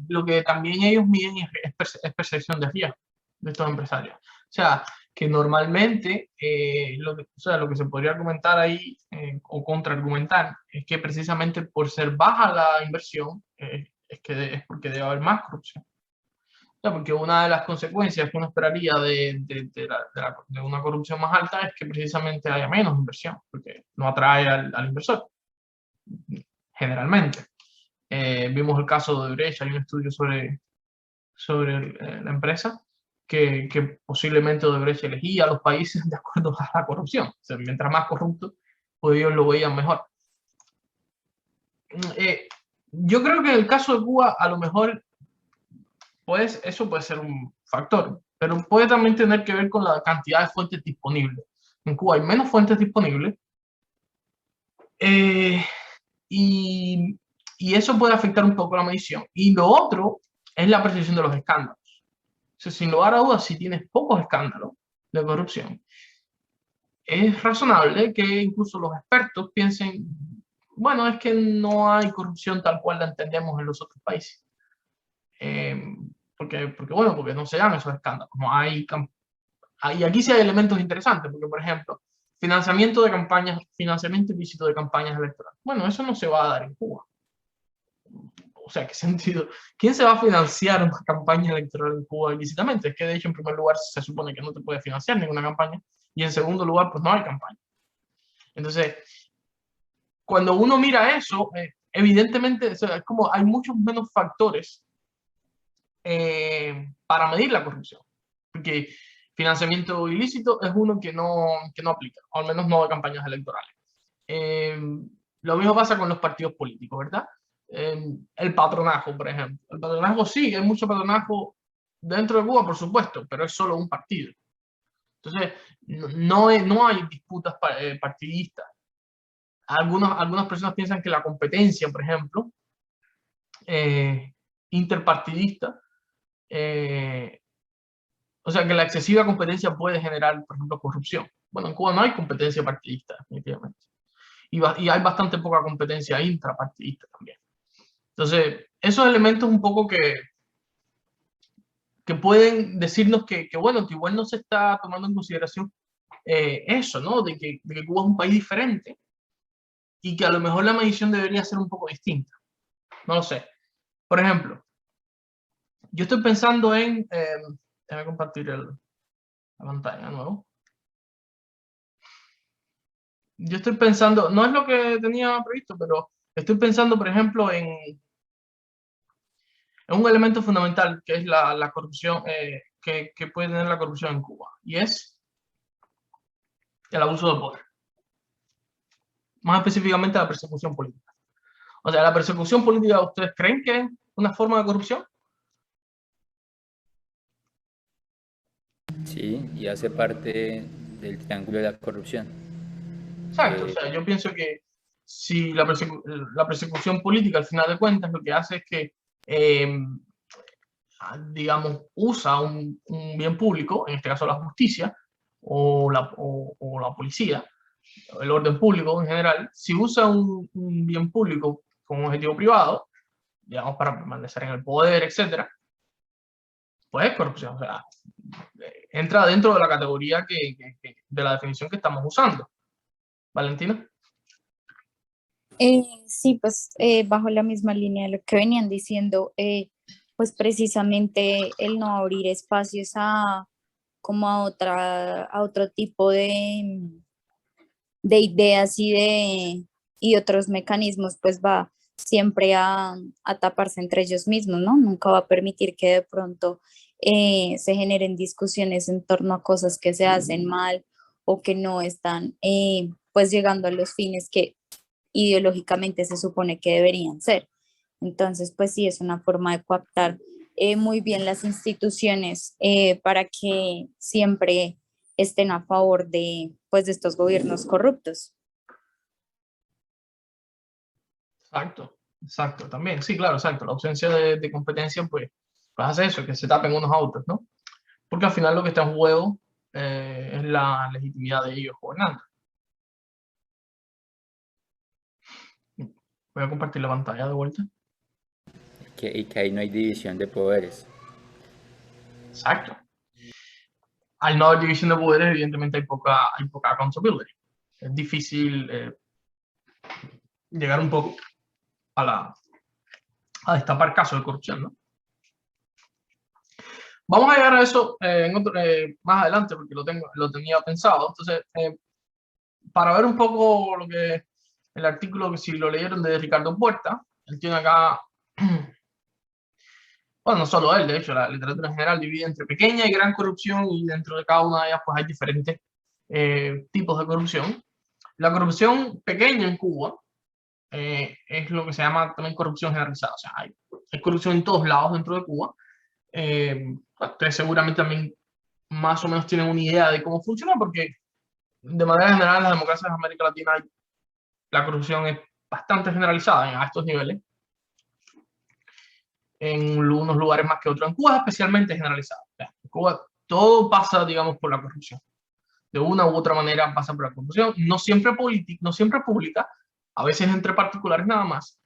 lo que también ellos miden es percepción de riesgo de estos empresarios. O sea, que normalmente lo que se podría argumentar ahí o contraargumentar es que precisamente por ser baja la inversión es porque debe haber más corrupción. O sea, porque una de las consecuencias que uno esperaría de una corrupción más alta es que precisamente haya menos inversión, porque no atrae al inversor generalmente. Vimos el caso de Odebrecht, hay un estudio sobre la empresa, que posiblemente Odebrecht elegía a los países de acuerdo a la corrupción. O sea, mientras más corrupto, pues ellos lo veían mejor. Yo creo que en el caso de Cuba, a lo mejor, pues, eso puede ser un factor, pero puede también tener que ver con la cantidad de fuentes disponibles. En Cuba hay menos fuentes disponibles, y eso puede afectar un poco la medición. Y lo otro es la percepción de los escándalos. O sea, sin lugar a dudas, si tienes pocos escándalos de corrupción, es razonable que incluso los expertos piensen, bueno, es que no hay corrupción tal cual la entendemos en los otros países. Porque no se dan esos escándalos. No hay, y aquí sí hay elementos interesantes, porque por ejemplo, financiamiento de campañas, financiamiento ilícito de campañas electorales. Bueno, eso no se va a dar en Cuba. O sea, ¿qué sentido? ¿Quién se va a financiar una campaña electoral en Cuba ilícitamente? Es que de hecho en primer lugar se supone que no te puede financiar ninguna campaña y en segundo lugar pues no hay campaña. Entonces, cuando uno mira eso, evidentemente o sea, es como hay muchos menos factores para medir la corrupción. Porque financiamiento ilícito es uno que no aplica, o al menos no de campañas electorales. Lo mismo pasa con los partidos políticos, ¿verdad? El patronajo, por ejemplo. El patronajo sí, hay mucho patronajo dentro de Cuba, por supuesto, pero es solo un partido. Entonces, no hay disputas partidistas. Algunas personas piensan que la competencia, por ejemplo, interpartidista, o sea, que la excesiva competencia puede generar, por ejemplo, corrupción. Bueno, en Cuba no hay competencia partidista, definitivamente. Y hay bastante poca competencia intrapartidista también. Entonces, esos elementos un poco que pueden decirnos bueno, que igual no se está tomando en consideración eso, ¿no? De que Cuba es un país diferente y que a lo mejor la medición debería ser un poco distinta. No lo sé. Por ejemplo, yo estoy pensando en... déjame compartir la pantalla de nuevo. Yo estoy pensando, no es lo que tenía previsto, pero estoy pensando, por ejemplo, en un elemento fundamental que es la corrupción, que puede tener la corrupción en Cuba, y es el abuso de poder. Más específicamente la persecución política. O sea, la persecución política, ¿ustedes creen que es una forma de corrupción? Sí, y hace parte del triángulo de la corrupción. Exacto, o sea, yo pienso que si la persecución política, al final de cuentas, lo que hace es que, digamos, usa un bien público, en este caso la justicia, o la policía, el orden público en general, si usa un bien público con un objetivo privado, digamos, para permanecer en el poder, etcétera, pues es corrupción. O sea, entra dentro de la categoría de la definición que estamos usando. ¿Valentina? Sí, pues bajo la misma línea de lo que venían diciendo, pues precisamente el no abrir espacios como a otro tipo de ideas y otros mecanismos, pues va siempre a taparse entre ellos mismos, ¿no? Nunca va a permitir que de pronto se generen discusiones en torno a cosas que se hacen mal o que no están pues llegando a los fines que ideológicamente se supone que deberían ser. Entonces, pues sí, es una forma de coaptar muy bien las instituciones para que siempre estén a favor de, pues, de estos gobiernos corruptos. Exacto, exacto, también. Sí, claro, exacto. La ausencia de competencia, pues hace eso, que se tapen unos a otros, ¿no? Porque al final lo que está en juego es la legitimidad de ellos gobernando. Voy a compartir la pantalla de vuelta. Y que ahí no hay división de poderes. Exacto. Al no haber división de poderes, evidentemente hay poca accountability. Es difícil llegar un poco a destapar casos de corrupción, ¿no? Vamos a llegar a eso más adelante porque lo tenía pensado. Entonces, para ver un poco lo que el artículo, que si lo leyeron, de Ricardo Puerta, él tiene acá, bueno, no solo él, de hecho, la literatura en general divide entre pequeña y gran corrupción, y dentro de cada una de ellas pues hay diferentes tipos de corrupción. La corrupción pequeña en Cuba es lo que se llama también corrupción generalizada. O sea, hay corrupción en todos lados dentro de Cuba. Ustedes seguramente también más o menos tienen una idea de cómo funciona, porque de manera general en las democracias de América Latina la corrupción es bastante generalizada a estos niveles. En unos lugares más que otros. En Cuba es especialmente generalizada. En Cuba todo pasa, digamos, por la corrupción. De una u otra manera pasa por la corrupción. No siempre pública, a veces entre particulares nada más.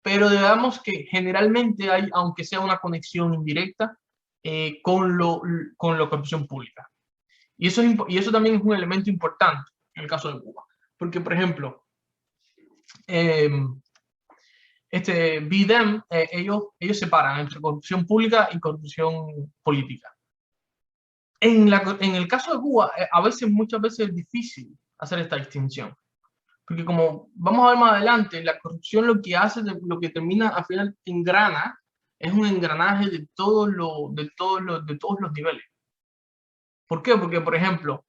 Pero digamos que generalmente hay, aunque sea una conexión indirecta, con la corrupción pública. Y eso también es un elemento importante en el caso de Cuba. Porque, por ejemplo, BIDEM, ellos separan entre corrupción pública y corrupción política. En el caso de Cuba, muchas veces es difícil hacer esta distinción. Porque como vamos a ver más adelante, la corrupción lo que hace, lo que termina al final engrana, es un engranaje de todos los niveles. ¿Por qué? Porque, por ejemplo,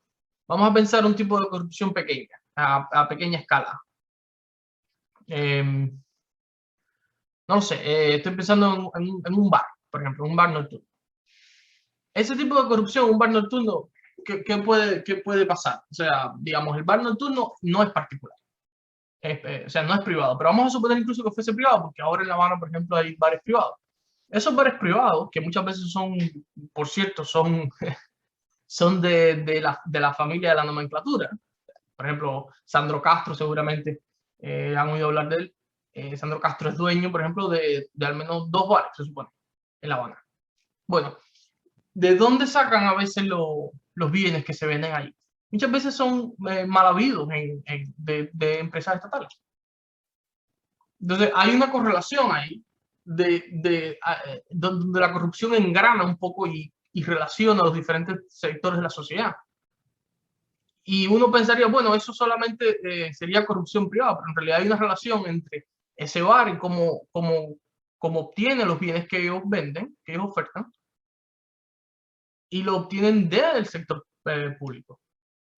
vamos a pensar un tipo de corrupción pequeña, a pequeña escala. No lo sé, estoy pensando en un bar, por ejemplo, un bar nocturno. Ese tipo de corrupción, un bar nocturno, ¿qué puede pasar? O sea, digamos, el bar nocturno no es particular. O sea, no es privado, pero vamos a suponer incluso que fuese privado, porque ahora en La Habana, por ejemplo, hay bares privados. Esos bares privados, que muchas veces son, por cierto, son de la familia de la nomenclatura. Por ejemplo, Sandro Castro, seguramente han oído hablar de él. Sandro Castro es dueño, por ejemplo, de al menos 2 bares, se supone, en La Habana. Bueno, ¿de dónde sacan a veces los bienes que se venden ahí? Muchas veces son mal habidos de empresas estatales. Entonces, hay una correlación ahí donde la corrupción engrana un poco y relaciona a los diferentes sectores de la sociedad. Y uno pensaría, bueno, eso solamente sería corrupción privada, pero en realidad hay una relación entre ese bar y cómo obtiene los bienes que ellos venden, que ellos ofertan, y lo obtienen del sector público.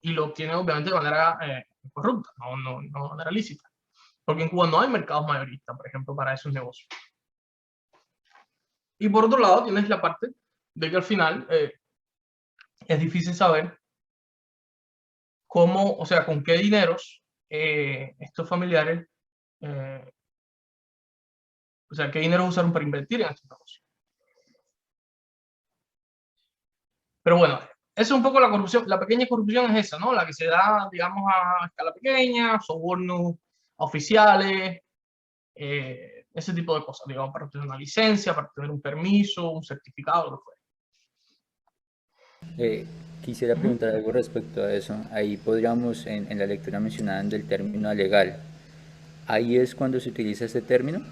Y lo obtienen obviamente de manera corrupta, no de manera lícita. Porque en Cuba no hay mercados mayoristas, por ejemplo, para esos negocios. Y por otro lado, tienes la parte de que al final es difícil saber cómo, o sea, con qué dineros estos familiares, o sea, qué dinero usaron para invertir en estos negocios. Pero bueno, esa es un poco la corrupción. La pequeña corrupción es esa, ¿no? La que se da, digamos, a escala pequeña, sobornos oficiales, ese tipo de cosas, digamos, para obtener una licencia, para obtener un permiso, un certificado, lo que fuera. Quisiera preguntar algo respecto a eso. Ahí podríamos, en la lectura mencionaban del término legal. ¿Ahí es cuando se utiliza este término?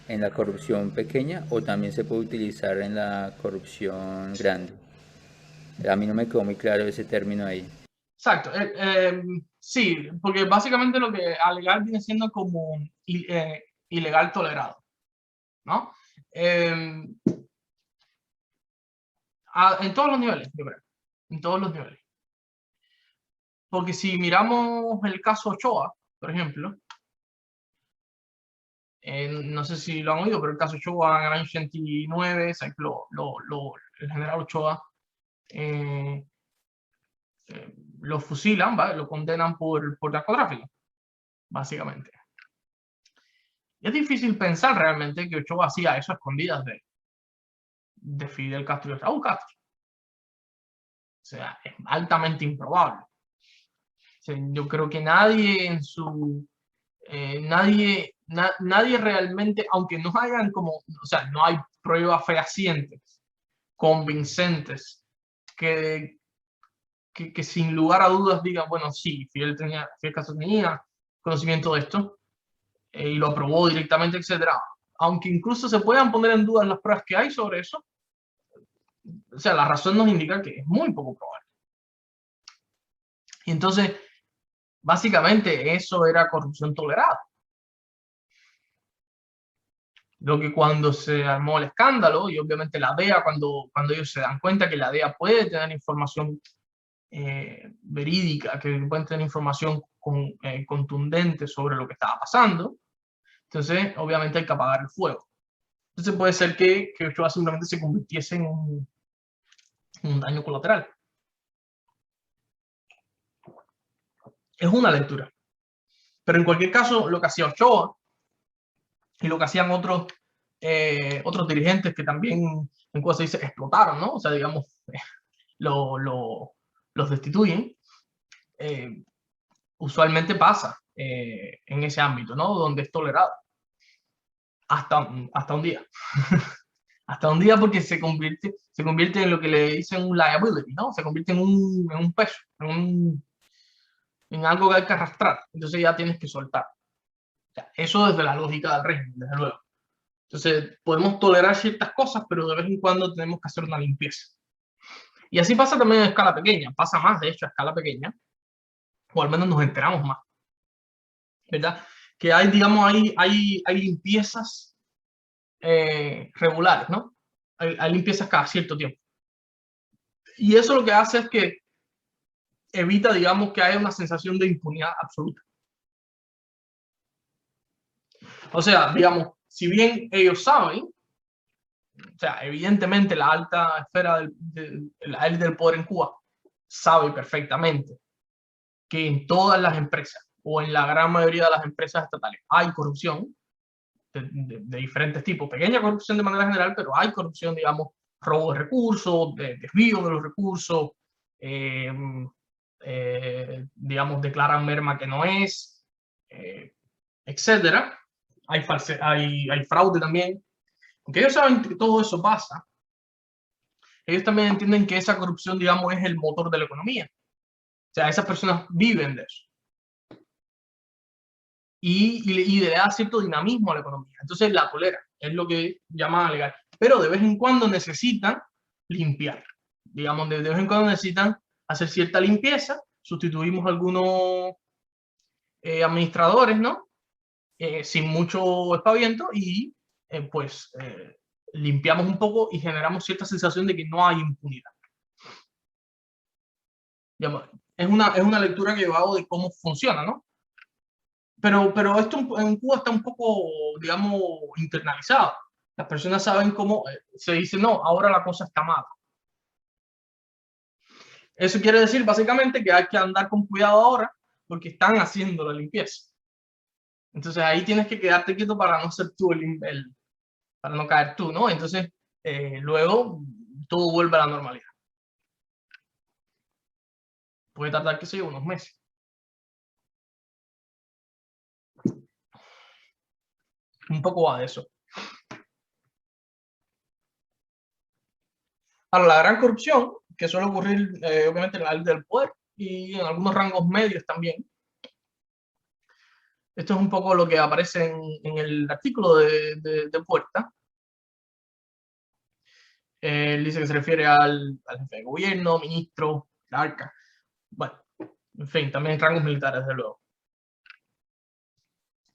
¿En la corrupción pequeña o también se puede utilizar en la corrupción grande? A mí no me quedó muy claro ese término ahí. Exacto. Sí, porque básicamente lo que alegar viene siendo como ilegal tolerado, ¿no? En todos los niveles, yo creo. En todos los niveles. Porque si miramos el caso Ochoa, por ejemplo, no sé si lo han oído, pero el caso Ochoa en el año 89, o sea, que el general Ochoa lo fusilan, ¿vale? Lo condenan por narcotráfico, básicamente. Y es difícil pensar realmente que Ochoa hacía eso a escondidas de Fidel Castro y Raúl Castro. O sea, es altamente improbable. O sea, yo creo que nadie en su... nadie realmente, aunque no hayan como, o sea, no hay pruebas fehacientes, convincentes, que sin lugar a dudas digan, bueno, sí, Fidel Castro tenía conocimiento de esto y lo aprobó directamente, etcétera. Aunque incluso se puedan poner en duda las pruebas que hay sobre eso, o sea, la razón nos indica que es muy poco probable. Y entonces, básicamente, eso era corrupción tolerada. Lo que cuando se armó el escándalo, y obviamente la DEA, cuando ellos se dan cuenta que la DEA puede tener información verídica, que pueden tener información contundente sobre lo que estaba pasando, entonces obviamente hay que apagar el fuego. Entonces puede ser que Ochoa simplemente se convirtiese en un daño colateral. Es una lectura. Pero en cualquier caso, lo que hacía Ochoa y lo que hacían otros dirigentes que también en Cuba se dice explotaron, ¿no? O sea, digamos, los destituyen, usualmente pasa en ese ámbito, ¿no? Donde es tolerado. Hasta un día. Hasta un día porque se convierte en lo que le dicen un liability, ¿no? Se convierte en un peso, en algo que hay que arrastrar. Entonces ya tienes que soltar. O sea, eso desde la lógica del régimen, desde luego. Entonces podemos tolerar ciertas cosas, pero de vez en cuando tenemos que hacer una limpieza. Y así pasa también a escala pequeña. Pasa más, de hecho, a escala pequeña. O al menos nos enteramos más. ¿Verdad? Que hay, digamos, hay limpiezas regulares, ¿no? Hay limpiezas cada cierto tiempo. Y eso lo que hace es que evita, digamos, que haya una sensación de impunidad absoluta. O sea, digamos, si bien ellos saben, o sea, evidentemente la alta esfera la élite del poder en Cuba sabe perfectamente que en todas las empresas o en la gran mayoría de las empresas estatales hay corrupción de diferentes tipos, pequeña corrupción de manera general, pero hay corrupción, digamos, robo de recursos, desvío de los recursos, digamos, declaran merma que no es, etcétera. Hay fraude también. Aunque ellos saben que todo eso pasa, ellos también entienden que esa corrupción, digamos, es el motor de la economía. O sea, esas personas viven de eso. Y le da cierto dinamismo a la economía. Entonces la tolera, es lo que llaman legal. Pero de vez en cuando necesitan limpiar. Digamos, de vez en cuando necesitan hacer cierta limpieza. Sustituimos algunos administradores, ¿no? Sin mucho espaviento y pues limpiamos un poco y generamos cierta sensación de que no hay impunidad. Digamos, es una lectura que yo hago de cómo funciona, ¿no? Pero esto en Cuba está un poco, digamos, internalizado. Las personas saben cómo se dice, no, ahora la cosa está mala. Eso quiere decir básicamente que hay que andar con cuidado ahora porque están haciendo la limpieza. Entonces ahí tienes que quedarte quieto para no ser tú para no caer tú, ¿no? Entonces luego todo vuelve a la normalidad. Puede tardar, qué sé yo, unos meses. Un poco va de eso. Ahora, la gran corrupción, que suele ocurrir obviamente en la élite del poder y en algunos rangos medios también. Esto es un poco lo que aparece en el artículo de Puerta. Él dice que se refiere al jefe de gobierno, ministro, el arca. Bueno, en fin, también rangos militares, desde luego.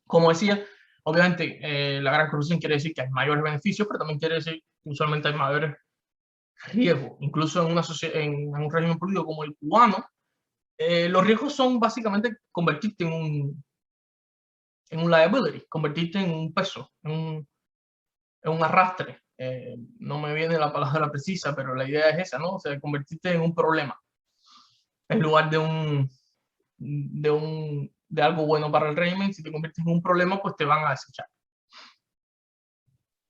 Como decía, obviamente la gran corrupción quiere decir que hay mayores beneficios, pero también quiere decir que usualmente hay mayores riesgos. Incluso en un régimen político como el cubano, los riesgos son básicamente convertirte en un liability, convertirte en un peso, en un arrastre. No me viene la palabra precisa, pero la idea es esa, ¿no? O sea, convertirte en un problema en lugar de algo bueno para el régimen. Si te conviertes en un problema, pues te van a desechar.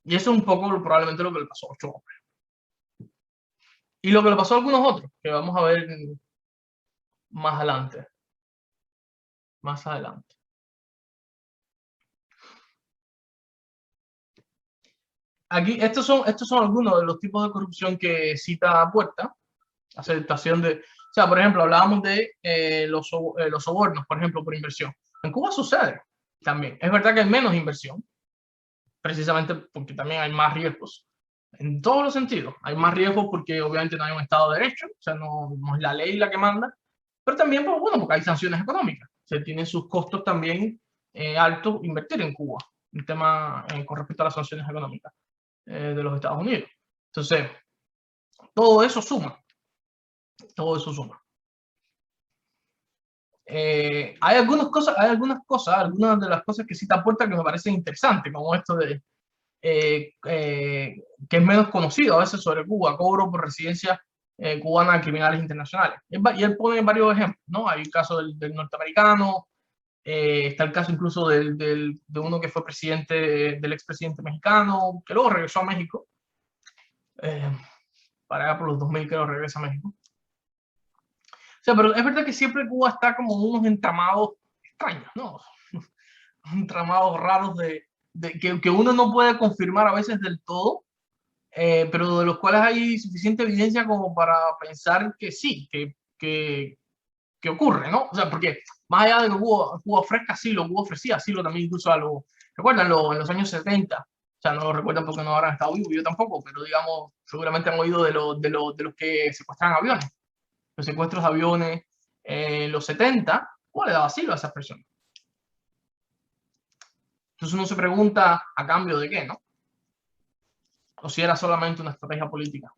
Y eso es un poco probablemente lo que le pasó a Ochoa. Y lo que le pasó a algunos otros, que vamos a ver más adelante. Más adelante. Aquí, estos son algunos de los tipos de corrupción que cita Puerta. Aceptación de... O sea, por ejemplo, hablábamos de los sobornos, por ejemplo, por inversión. En Cuba sucede también. Es verdad que hay menos inversión, precisamente porque también hay más riesgos. En todos los sentidos. Hay más riesgos porque obviamente no hay un Estado de Derecho, o sea, no es la ley la que manda, pero también, pues, bueno, porque hay sanciones económicas. Se tienen sus costos también altos invertir en Cuba, el tema con respecto a las sanciones económicas de los Estados Unidos. Entonces, todo eso suma. Todo eso suma. Hay algunas de las cosas que cita Puerta que me parecen interesantes, como esto de que es menos conocido a veces sobre Cuba, cobro por residencia cubana de criminales internacionales. Y él pone varios ejemplos, ¿no? Hay el caso del norteamericano, está el caso incluso de uno que fue presidente, del expresidente mexicano, que luego regresó a México, para allá por los 2000 que lo regresa a México. O sea, pero es verdad que siempre Cuba está como unos entramados extraños, ¿no? Entramados raros que uno no puede confirmar a veces del todo, pero de los cuales hay suficiente evidencia como para pensar que sí, que ocurre, ¿no? O sea, porque más allá de que Cuba ofrezca asilo, Cuba ofrecía asilo también incluso recuerdan, en los años 70, o sea, no lo recuerdan porque no habrán estado vivos, yo tampoco, pero digamos, seguramente han oído de los que secuestran aviones, los secuestros de aviones en los 70, Cuba le daba asilo a esas personas. Entonces uno se pregunta a cambio de qué, ¿no? O si era solamente una estrategia política.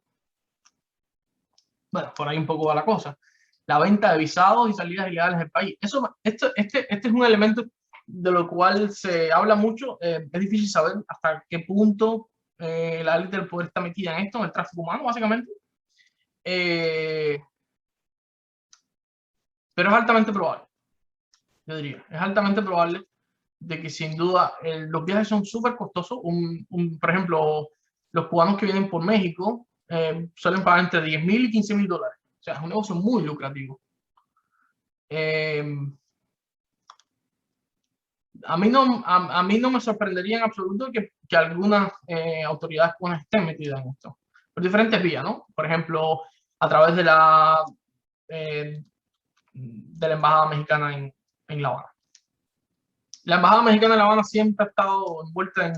Bueno, por ahí un poco va la cosa. La venta de visados y salidas ilegales del país. Este es un elemento de lo cual se habla mucho. Es difícil saber hasta qué punto la élite del poder está metida en esto, en el tráfico humano, básicamente. Pero es altamente probable, yo diría. Es altamente probable de que sin duda los viajes son súper costosos. Por ejemplo, los cubanos que vienen por México suelen pagar entre $10,000 y $15,000. O sea, es un negocio muy lucrativo. A mí no me sorprendería en absoluto que algunas autoridades cubanas estén metidas en esto. Por diferentes vías, ¿no? Por ejemplo, a través de la Embajada Mexicana en La Habana. La Embajada Mexicana en La Habana siempre ha estado envuelta en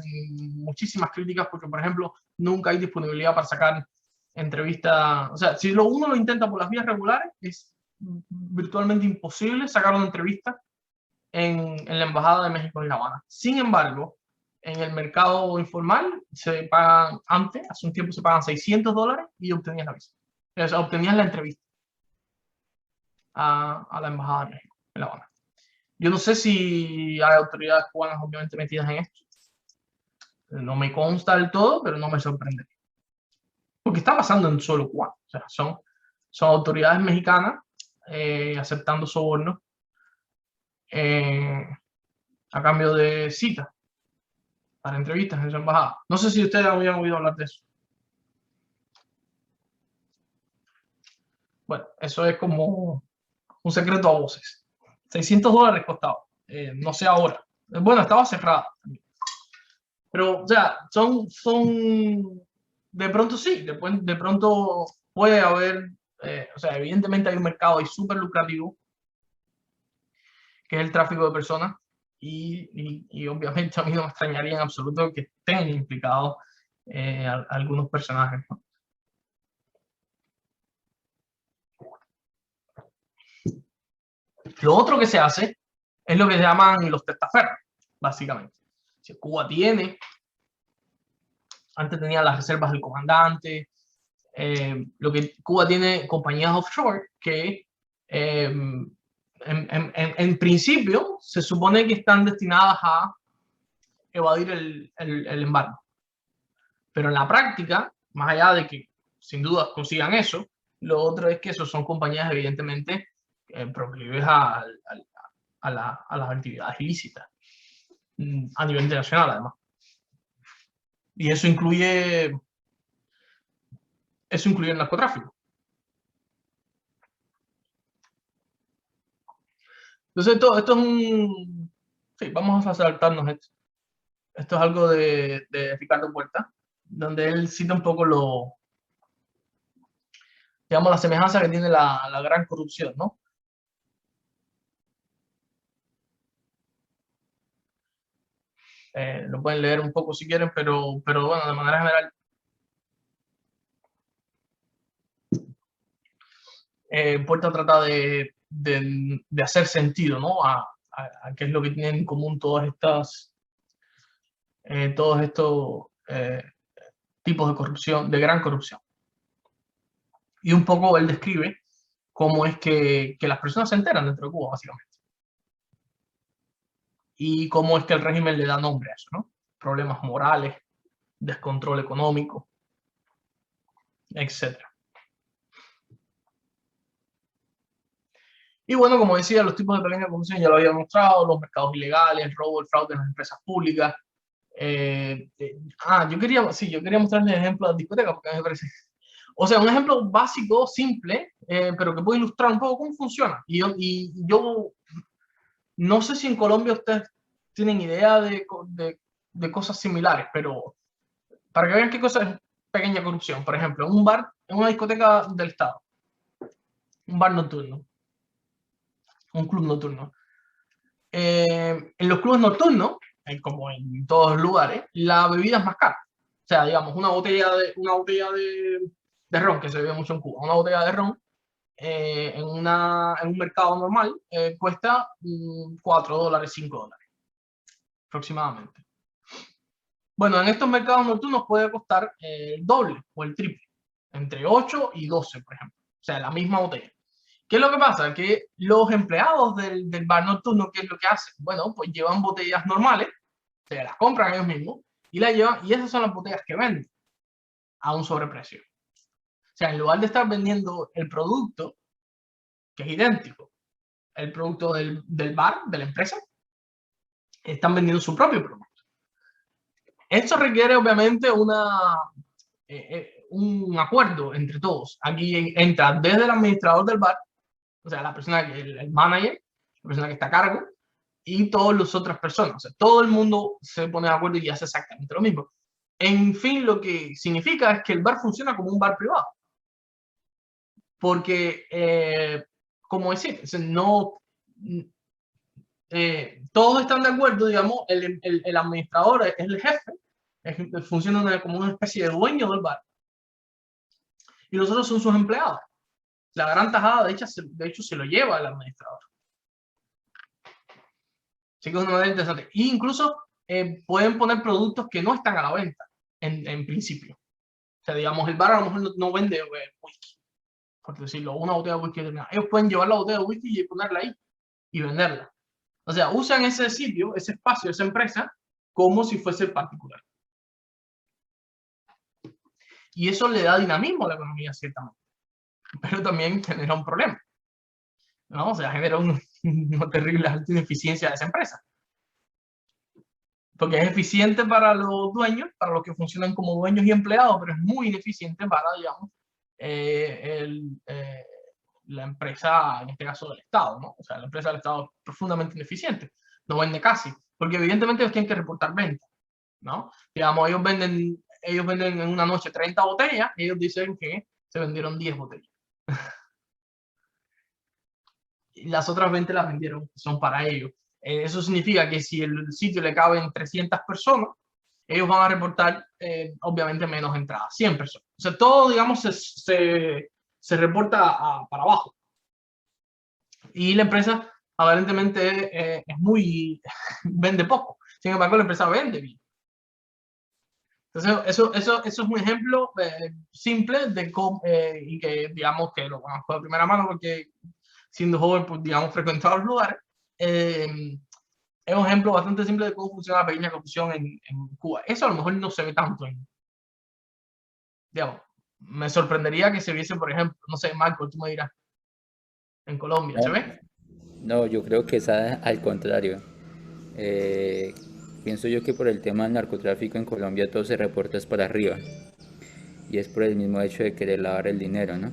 muchísimas críticas porque, por ejemplo, nunca hay disponibilidad para sacar entrevistas. O sea, si uno lo intenta por las vías regulares, es virtualmente imposible sacar una entrevista en la Embajada de México en La Habana. Sin embargo, en el mercado informal se pagan, hace un tiempo se pagan $600 y obtenías la visa. O sea, obtenías la entrevista a la Embajada de México en La Habana. Yo no sé si hay autoridades cubanas obviamente metidas en esto. No me consta del todo, pero no me sorprende. Porque está pasando en suelo cubano. O sea, son autoridades mexicanas aceptando sobornos a cambio de citas para entrevistas en su embajada. No sé si ustedes habían oído hablar de eso. Bueno, eso es como un secreto a voces. $600 costaba. No sé ahora. Bueno, estaba cerrada. Pero, o sea, son de pronto sí, de pronto puede haber, o sea, evidentemente hay un mercado ahí súper lucrativo, que es el tráfico de personas, y obviamente a mí no me extrañaría en absoluto que estén implicados algunos personajes, ¿no? Lo otro que se hace es lo que se llaman los testaferros, básicamente. Si Cuba tiene, antes tenía las reservas del comandante, lo que Cuba tiene compañías offshore que en principio se supone que están destinadas a evadir el embargo. Pero en la práctica, más allá de que sin duda consigan eso, lo otro es que esos son compañías evidentemente proclives a las actividades ilícitas a nivel internacional, además. Y eso incluye el narcotráfico. Entonces, esto es un... Sí, vamos a saltarnos esto. Esto es algo de Ricardo Puerta, donde él cita un poco digamos, la semejanza que tiene la gran corrupción, ¿no? Lo pueden leer un poco si quieren, pero bueno, de manera general, Puerta trata de hacer sentido, ¿no? A qué es lo que tienen en común todos estos tipos de corrupción, de gran corrupción. Y un poco él describe cómo es que las personas se enteran dentro de Cuba, básicamente. Y cómo es que el régimen le da nombre a eso, ¿no? Problemas morales, descontrol económico, etc. Y bueno, como decía, los tipos de pequeña corrupción ya lo había mostrado, los mercados ilegales, el robo, el fraude en las empresas públicas. Yo quería mostrarles ejemplos de discotecas porque me parece... O sea, un ejemplo básico, simple, pero que puede ilustrar un poco cómo funciona. Y yo no sé si en Colombia ustedes tienen idea de cosas similares, pero para que vean qué cosa es pequeña corrupción. Por ejemplo, en un bar, en una discoteca del Estado, un bar nocturno, un club nocturno. En los clubes nocturnos, como en todos los lugares, la bebida es más cara. O sea, digamos, una botella de ron, que se bebe mucho en Cuba, una botella de ron, en un mercado normal, cuesta $4, $5 aproximadamente. Bueno, en estos mercados nocturnos puede costar el doble o el triple, entre 8 y 12, por ejemplo. O sea, la misma botella. ¿Qué es lo que pasa? Que los empleados del bar nocturno, ¿qué es lo que hacen? Bueno, pues llevan botellas normales, se las compran ellos mismos y las llevan, y esas son las botellas que venden a un sobreprecio. O sea, en lugar de estar vendiendo el producto, que es idéntico, el producto del bar, de la empresa, están vendiendo su propio producto. Esto requiere obviamente un acuerdo entre todos. Aquí entra desde el administrador del bar, o sea, la persona, el manager, la persona que está a cargo, y todas las otras personas. O sea, todo el mundo se pone de acuerdo y hace exactamente lo mismo. En fin, lo que significa es que el bar funciona como un bar privado. Porque, como decir, no, todos están de acuerdo, digamos, el administrador es el jefe, funciona como una especie de dueño del bar. Y los otros son sus empleados. La gran tajada, de hecho, se lo lleva el administrador. Así que es una manera interesante. E incluso pueden poner productos que no están a la venta, en principio. O sea, digamos, el bar a lo mejor no vende whisky, por decirlo, una botella de whisky. Ellos pueden llevar la botella de whisky y ponerla ahí y venderla. O sea, usan ese sitio, ese espacio, esa empresa, como si fuese particular. Y eso le da dinamismo a la economía, ciertamente. Pero también genera un problema, ¿no? O sea, genera una terrible alta ineficiencia de esa empresa. Porque es eficiente para los dueños, para los que funcionan como dueños y empleados, pero es muy ineficiente para, digamos, la empresa, en este caso del Estado, ¿no? O sea, la empresa del Estado es profundamente ineficiente, no vende casi, porque evidentemente ellos tienen que reportar ventas, ¿no? Digamos, ellos venden en una noche 30 botellas, y ellos dicen que se vendieron 10 botellas. Y las otras 20 las vendieron, son para ellos. Eso significa que si el sitio le caben 300 personas, ellos van a reportar, obviamente, menos entradas, 100 personas. O sea, todo, digamos, se reporta para abajo. Y la empresa aparentemente es muy, vende poco. Sin embargo, la empresa vende bien. Entonces, eso es un ejemplo simple de cómo, y que digamos que lo conozco de primera mano porque siendo joven, pues digamos, frecuentaba los lugares. Es un ejemplo bastante simple de cómo funciona la pequeña corrupción en Cuba. Eso a lo mejor no se ve tanto digamos, me sorprendería que se viese, por ejemplo, no sé, Marco, tú me dirás, en Colombia, ¿se No, ve? no, yo creo que es al contrario. Eh, Pienso yo que por el tema del narcotráfico en Colombia todo se reporta es para arriba. Y es por el mismo hecho de querer lavar el dinero, ¿no?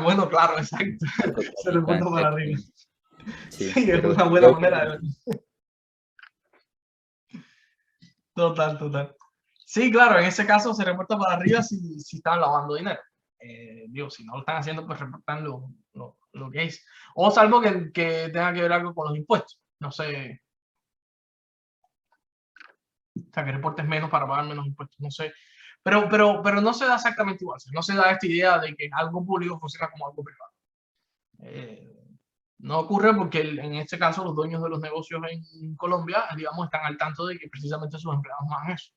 Bueno, claro, exacto. Se reporta para Narcotraficante, arriba. sí, Sí, es pero una buena creo manera que de verlo. Total, total. Sí, claro, en ese caso se reporta para arriba si están lavando dinero. Digo, si no lo están haciendo, pues reportan lo que es. O salvo que tenga que ver algo con los impuestos. No sé. O sea, que reportes menos para pagar menos impuestos. No sé. Pero no se da exactamente igual. No se da esta idea de que algo público funciona como algo privado. Eh, no ocurre porque en este caso los dueños de los negocios en Colombia, digamos, están al tanto de que precisamente sus empleados no hagan eso.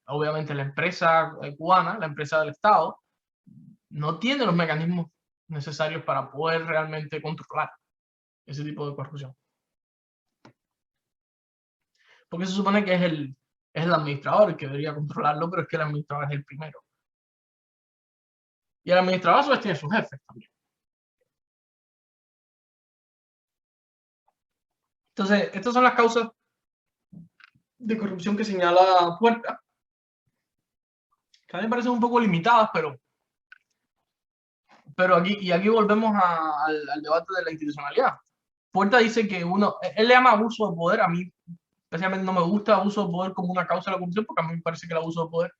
Obviamente la empresa cubana, la empresa del Estado, no tiene los mecanismos necesarios para poder realmente controlar ese tipo de corrupción. Porque se supone que es el administrador el que debería controlarlo, pero es que el administrador es el primero. Y el administrador a su vez tiene sus jefes también. Entonces, estas son las causas de corrupción que señala Puerta, que a mí me parecen un poco limitadas, pero aquí volvemos al debate de la institucionalidad. Puerta dice que él le llama abuso de poder, a mí especialmente no me gusta abuso de poder como una causa de la corrupción, porque a mí me parece que el abuso de poder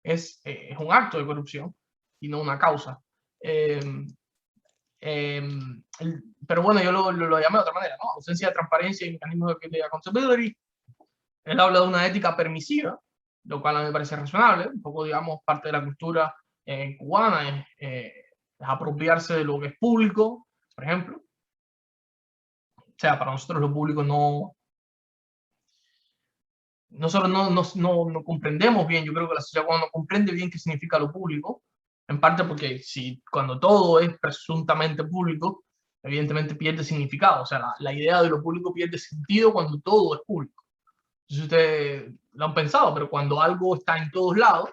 es un acto de corrupción y no una causa. Eh, pero bueno, yo lo llamé de otra manera, ¿no? Ausencia de transparencia y mecanismos de accountability. Él habla de una ética permisiva, lo cual a mí me parece razonable, un poco, digamos, parte de la cultura cubana es apropiarse de lo que es público, por ejemplo. O sea, para nosotros lo público nosotros no comprendemos bien, yo creo que la sociedad cuando no comprende bien qué significa lo público, en parte porque cuando todo es presuntamente público, evidentemente pierde significado, o sea, la idea de lo público pierde sentido cuando todo es público. Si ustedes lo han pensado, pero cuando algo está en todos lados,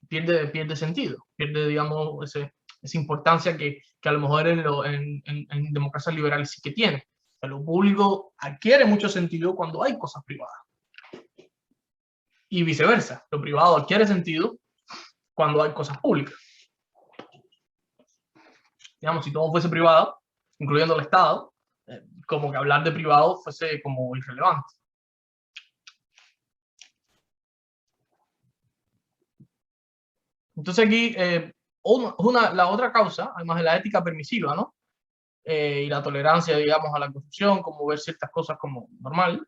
pierde sentido, pierde, digamos, esa importancia que a lo mejor en democracias liberales sí que tiene. O sea, lo público adquiere mucho sentido cuando hay cosas privadas. Y viceversa, lo privado adquiere sentido cuando hay cosas públicas. Digamos, si todo fuese privado, incluyendo el Estado, como que hablar de privado fuese como irrelevante. Entonces aquí, la otra causa, además de la ética permisiva, ¿no? Y la tolerancia, digamos, a la corrupción, como ver ciertas cosas como normal,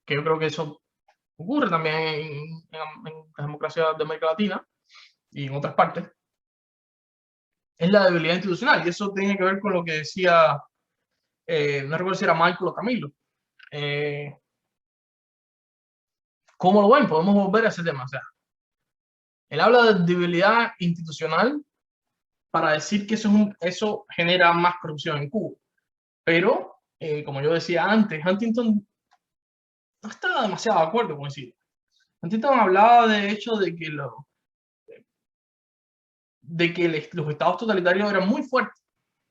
que yo creo que eso ocurre también en las democracias de América Latina y en otras partes, es la debilidad institucional. Y eso tiene que ver con lo que decía, no recuerdo si era Michael o Camilo. ¿Cómo lo ven? Podemos volver a ese tema. O sea, él habla de debilidad institucional para decir que eso genera más corrupción en Cuba. Pero, como yo decía antes, Huntington no estaba demasiado de acuerdo con eso. Huntington hablaba de hecho de que los estados totalitarios eran muy fuertes,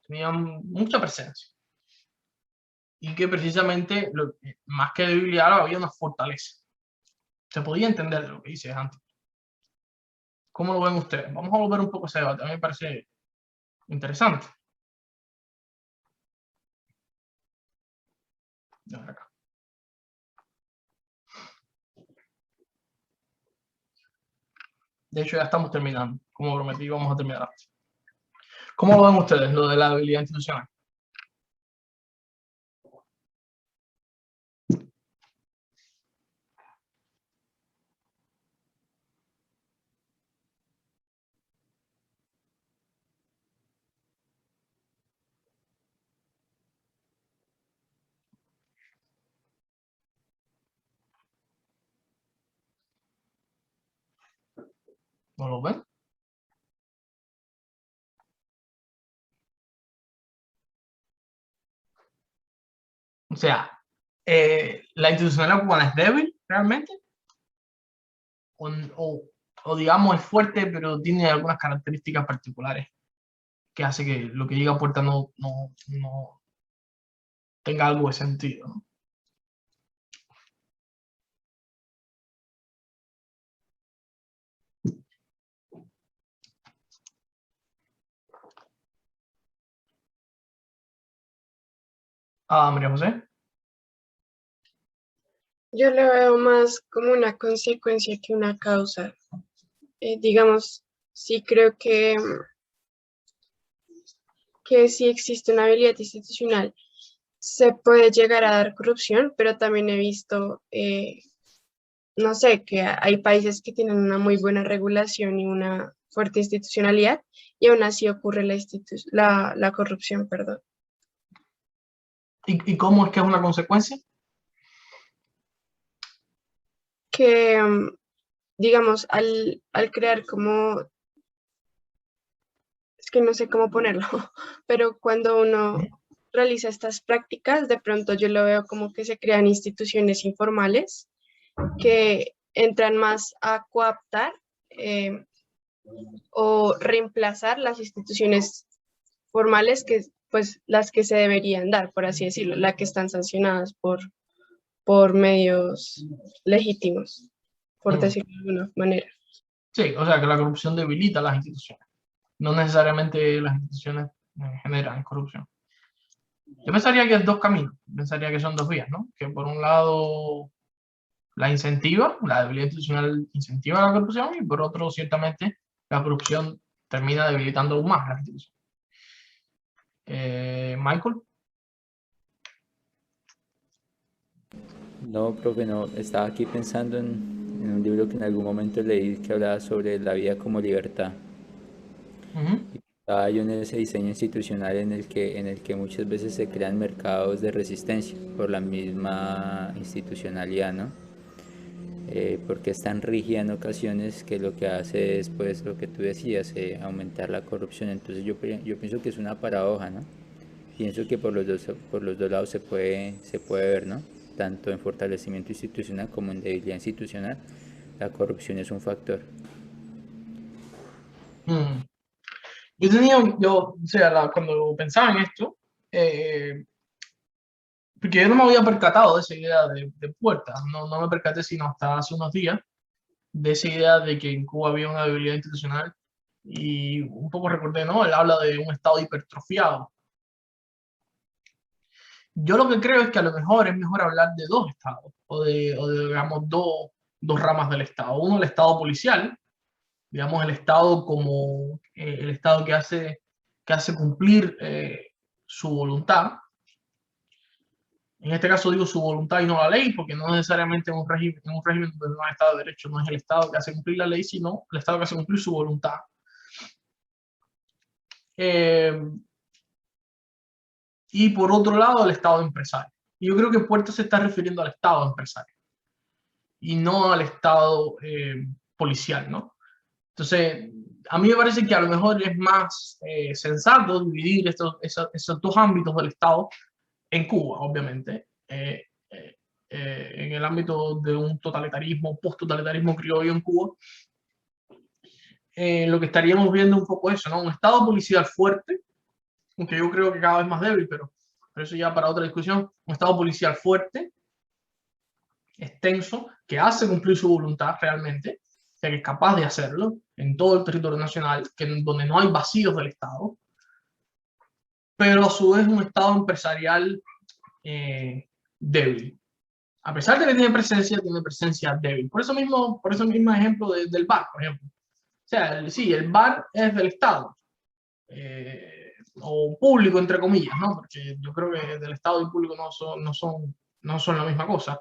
tenían mucha presencia. Y que precisamente, más que debilidad, había una fortaleza. Se podía entender lo que dice Huntington. ¿Cómo lo ven ustedes? Vamos a volver un poco a ese debate, a mí me parece interesante. Acá. De hecho, ya estamos terminando. Como prometí, vamos a terminar. ¿Cómo lo ven ustedes, lo de la debilidad institucional? ¿No lo ven? O sea, la institucionalidad cubana es débil realmente, o, o- o digamos es fuerte, pero tiene algunas características particulares que hace que lo que diga Puerta no tenga algo de sentido, ¿no? María José. Yo lo veo más como una consecuencia que una causa. Digamos, sí creo que sí existe una habilidad institucional, se puede llegar a dar corrupción, pero también he visto, no sé, que hay países que tienen una muy buena regulación y una fuerte institucionalidad y aún así ocurre la corrupción, perdón. ¿Y cómo es que es una consecuencia? Que, digamos, al crear como, es que no sé cómo ponerlo, pero cuando uno realiza estas prácticas, de pronto yo lo veo como que se crean instituciones informales que entran más a coaptar o reemplazar las instituciones formales que, pues, las que se deberían dar, por así decirlo, las que están sancionadas por medios legítimos, por decirlo de alguna manera. Sí, o sea que la corrupción debilita las instituciones. No necesariamente las instituciones generan corrupción. Yo pensaría que es dos caminos, pensaría que son dos vías, ¿no? Que por un lado la incentiva, la debilidad institucional incentiva la corrupción y por otro, ciertamente, la corrupción termina debilitando aún más las instituciones. Michael. No, profe, no. Estaba aquí pensando en un libro que en algún momento leí que hablaba sobre la vida como libertad. Estaba yo en ese diseño institucional en el que muchas veces se crean mercados de resistencia por la misma institucionalidad, ¿no? Porque es tan rígida en ocasiones que lo que hace es, pues, lo que tú decías, aumentar la corrupción. Entonces yo pienso que es una paradoja, ¿no? Pienso que por los dos lados se puede ver, ¿no? Tanto en fortalecimiento institucional como en debilidad institucional, la corrupción es un factor. O sea, cuando pensaba en esto, porque yo no me había percatado de esa idea de puertas, no me percaté sino hasta hace unos días, de esa idea de que en Cuba había una debilidad institucional y un poco recordé, ¿no? Él habla de un estado hipertrofiado. Yo lo que creo es que a lo mejor es mejor hablar de dos estados, o de digamos, dos ramas del estado. Uno, el estado policial, digamos, el estado como el estado que hace cumplir su voluntad. En este caso digo su voluntad y no la ley, porque no necesariamente en un régimen donde no hay Estado de Derecho, no es el Estado que hace cumplir la ley, sino el Estado que hace cumplir su voluntad. Y por otro lado, el Estado empresario. Y yo creo que Puerta se está refiriendo al Estado empresario y no al Estado policial, ¿no? Entonces, a mí me parece que a lo mejor es más sensato dividir esos dos ámbitos del Estado en Cuba, obviamente, en el ámbito de un totalitarismo, post-totalitarismo criollo en Cuba, lo que estaríamos viendo un poco eso, ¿no? Un Estado policial fuerte, aunque yo creo que cada vez más débil, pero eso ya para otra discusión, un Estado policial fuerte, extenso, que hace cumplir su voluntad realmente, o sea, que es capaz de hacerlo en todo el territorio nacional, donde no hay vacíos del Estado, pero a su vez un Estado empresarial débil. A pesar de que tiene presencia débil. Por eso mismo ejemplo del bar, por ejemplo. O sea, sí, el bar es del Estado, o público, entre comillas, ¿no? Porque yo creo que del Estado y público no son la misma cosa.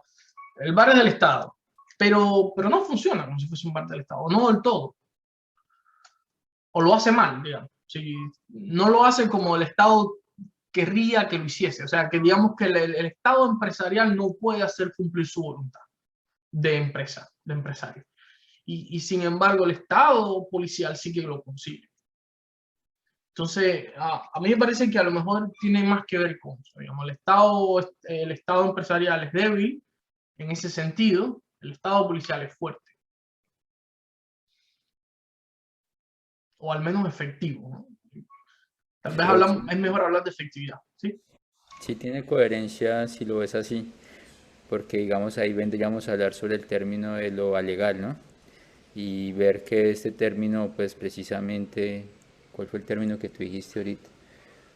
El bar es del Estado, pero no funciona como si fuese un bar del Estado, no del todo. O lo hace mal, digamos. Si no lo hace como el Estado querría que lo hiciese. O sea, que digamos que el Estado empresarial no puede hacer cumplir su voluntad de empresario. y sin embargo el Estado policial sí que lo consigue. Entonces, a mí me parece que a lo mejor tiene más que ver con eso. Digamos, el Estado empresarial es débil en ese sentido, el Estado policial es fuerte. O al menos efectivo, ¿no? Tal vez es mejor hablar de efectividad, ¿sí? Sí tiene coherencia si lo ves así, porque digamos ahí vendríamos a hablar sobre el término de lo alegal, ¿no? Y ver que este término, pues precisamente, ¿cuál fue el término que tú dijiste ahorita?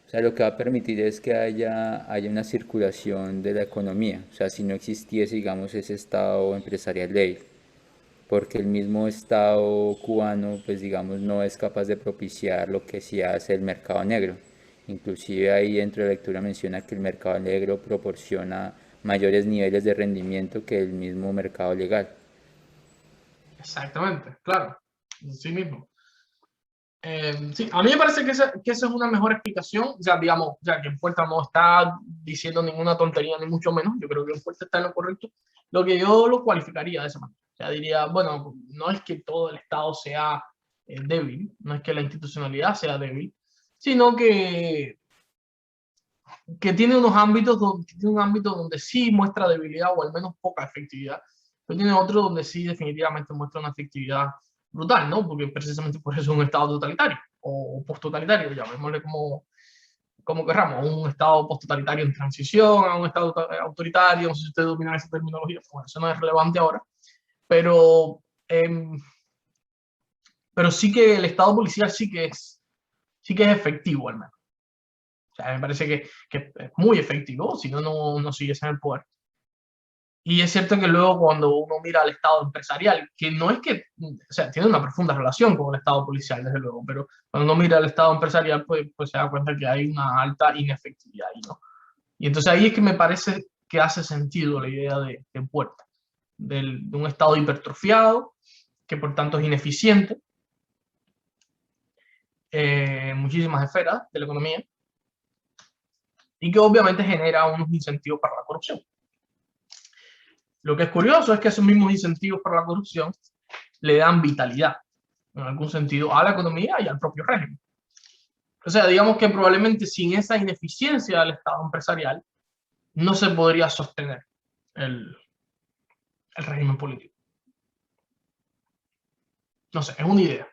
O sea, lo que va a permitir es que haya una circulación de la economía, o sea, si no existiese, digamos, ese estado empresarial débil, porque el mismo estado cubano, pues digamos, no es capaz de propiciar lo que sí hace el mercado negro. Inclusive ahí dentro de la lectura menciona que el mercado negro proporciona mayores niveles de rendimiento que el mismo mercado legal. Exactamente, claro, sí mismo. Sí, a mí me parece que esa es una mejor explicación, o sea, digamos, ya que Puerta no está diciendo ninguna tontería, ni mucho menos, yo creo que Puerta está en lo correcto, lo que yo lo cualificaría de esa manera. O sea, diría, bueno, no es que todo el Estado sea débil, no es que la institucionalidad sea débil, sino que tiene unos ámbitos tiene un ámbito donde sí muestra debilidad o al menos poca efectividad, pero tiene otro donde sí definitivamente muestra una efectividad brutal, ¿no? Porque precisamente por eso es un Estado totalitario o post-totalitario, llamémosle como querramos, un Estado post-totalitario en transición, a un Estado autoritario, no sé si ustedes dominan esa terminología, bueno, eso no es relevante ahora, pero, pero sí que el Estado policial sí que es efectivo al menos. O sea, me parece que es muy efectivo, si no, no siguiese en el poder. Y es cierto que luego cuando uno mira al Estado empresarial, que no es que, o sea, tiene una profunda relación con el Estado policial, desde luego, pero cuando uno mira al Estado empresarial, pues se da cuenta que hay una alta inefectividad ahí, ¿no? Y entonces ahí es que me parece que hace sentido la idea de Puerta, de un Estado hipertrofiado, que por tanto es ineficiente, en muchísimas esferas de la economía, y que obviamente genera unos incentivos para la corrupción. Lo que es curioso es que esos mismos incentivos para la corrupción le dan vitalidad, en algún sentido, a la economía y al propio régimen. O sea, digamos que probablemente sin esa ineficiencia del Estado empresarial no se podría sostener el régimen político. No sé, es una idea.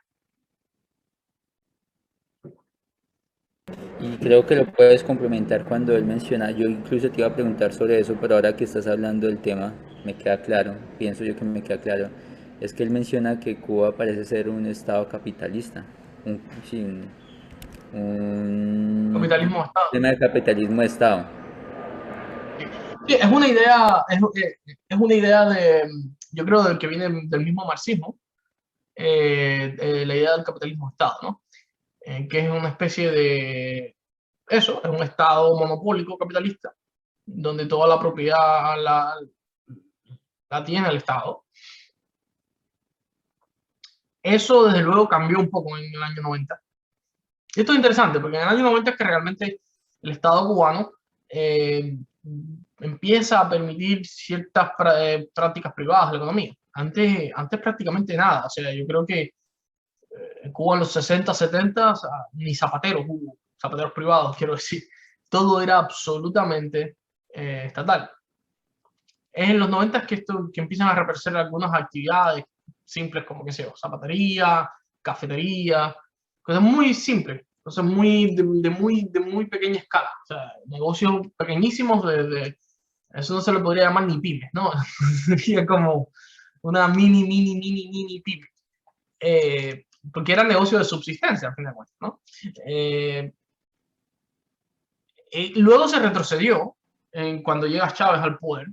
Y creo que lo puedes complementar cuando él menciona, yo incluso te iba a preguntar sobre eso, pero ahora que estás hablando del tema, me queda claro, pienso yo que me queda claro, es que él menciona que Cuba parece ser un estado capitalista, sí, un Capitalismo de Estado. tema de capitalismo de estado. Sí, es una idea, una idea yo creo, que viene del mismo marxismo, la idea del capitalismo de Estado, ¿no? Que es una especie de, eso, es un Estado monopólico capitalista, donde toda la propiedad la tiene el Estado. Eso desde luego cambió un poco en el año 90. Y esto es interesante porque en el año 90 es que realmente el Estado cubano empieza a permitir ciertas prácticas privadas de la economía. Antes prácticamente nada. O sea, yo creo que en Cuba en los 60, 70 o sea, ni zapateros hubo, zapateros privados, quiero decir. Todo era absolutamente estatal. Es en los 90 que empiezan a reaparecer algunas actividades simples como, qué sé yo, zapatería, cafetería, cosas muy simples, cosas de muy pequeña escala, o sea, negocios pequeñísimos, eso no se le podría llamar ni pymes, ¿no? Sería como una mini pyme, porque era negocio de subsistencia, al fin de cuentas, ¿no? Luego se retrocedió cuando llega Chávez al poder,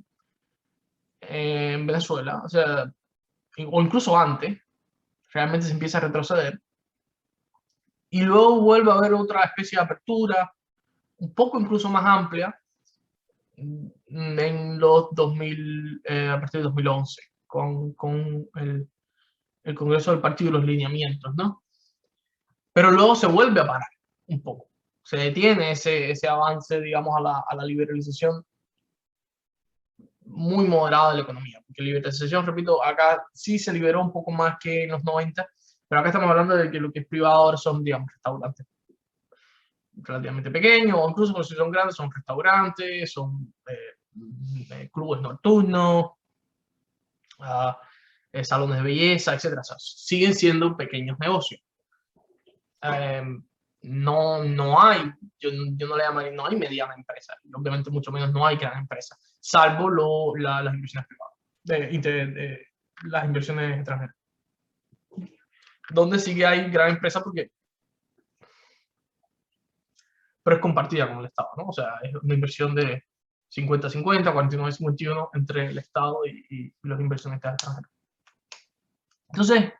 en Venezuela, o sea, o incluso antes, realmente se empieza a retroceder. Y luego vuelve a haber otra especie de apertura, un poco incluso más amplia, en los 2000, a partir de 2011, con el Congreso del Partido y los lineamientos, ¿no? Pero luego se vuelve a parar un poco. Se detiene ese avance, digamos, a la liberalización muy moderada de la economía, porque liberalización, repito, acá sí se liberó un poco más que en los 90, pero acá estamos hablando de que lo que es privado ahora son, digamos, restaurantes relativamente pequeños, o incluso si son grandes, son restaurantes, son clubes nocturnos, salones de belleza, etcétera. O sea, siguen siendo pequeños negocios. No hay, yo no le llamaría, no hay mediana empresa, y obviamente mucho menos no hay gran empresa, salvo las inversiones privadas, las inversiones extranjeras. Donde sí que hay gran empresa pero es compartida con el Estado, ¿no? O sea, es una inversión de 50-50, 49-51 entre el Estado y los inversionistas extranjeros. Entonces,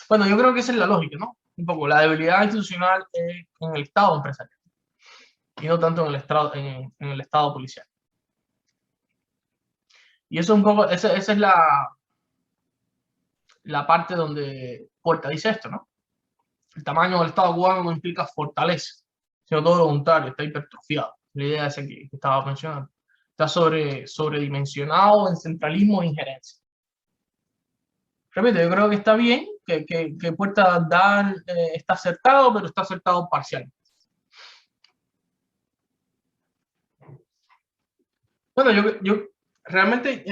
bueno, yo creo que esa es la lógica, ¿no? Un poco la debilidad institucional en el Estado empresarial y no tanto en el Estado policial. Y eso un poco, esa es la parte donde Porta dice esto, ¿no? El tamaño del Estado cubano no implica fortaleza, sino todo lo contrario, está hipertrofiado. La idea esa que estaba mencionando. Está sobredimensionado en centralismo e injerencia. Repito, yo creo que está bien, que Puerta está acertado, pero está acertado parcialmente. Bueno, yo realmente,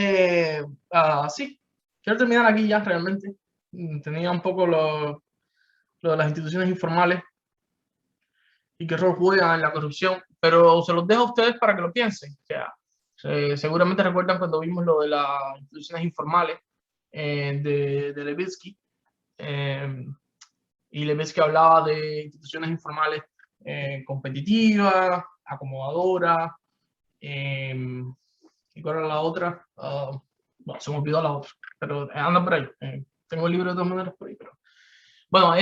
sí, quiero terminar aquí ya realmente. Tenía un poco lo de las instituciones informales y qué rol juegan en la corrupción, pero se los dejo a ustedes para que lo piensen. O sea, seguramente recuerdan cuando vimos lo de las instituciones informales de Levitsky, y Levitsky hablaba de instituciones informales competitivas, acomodadoras, ¿y cuál era la otra? Bueno, se me olvidó la otra, pero anda por ahí. Tengo el libro de todas maneras por ahí, pero bueno,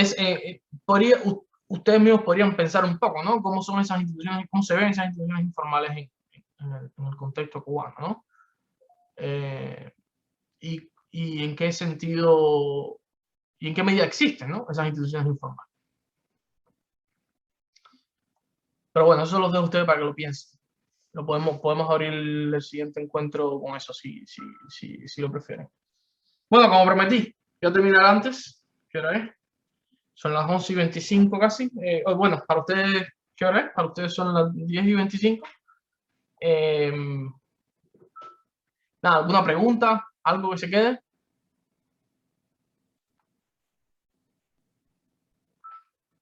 ustedes mismos podrían pensar un poco, ¿no? ¿Cómo son esas instituciones, cómo se ven esas instituciones informales en el contexto cubano, ¿no? Y en qué sentido, y en qué medida existen, ¿no? Esas instituciones informales. Pero bueno, eso los dejo a ustedes para que lo piensen. Podemos abrir el siguiente encuentro con eso, si lo prefieren. Bueno, como prometí, voy a terminar antes. ¿Qué hora es? Son las 11:25 casi. Bueno, para ustedes, ¿qué hora es? Para ustedes son las 10:25. Nada, ¿alguna pregunta? ¿Algo que se quede?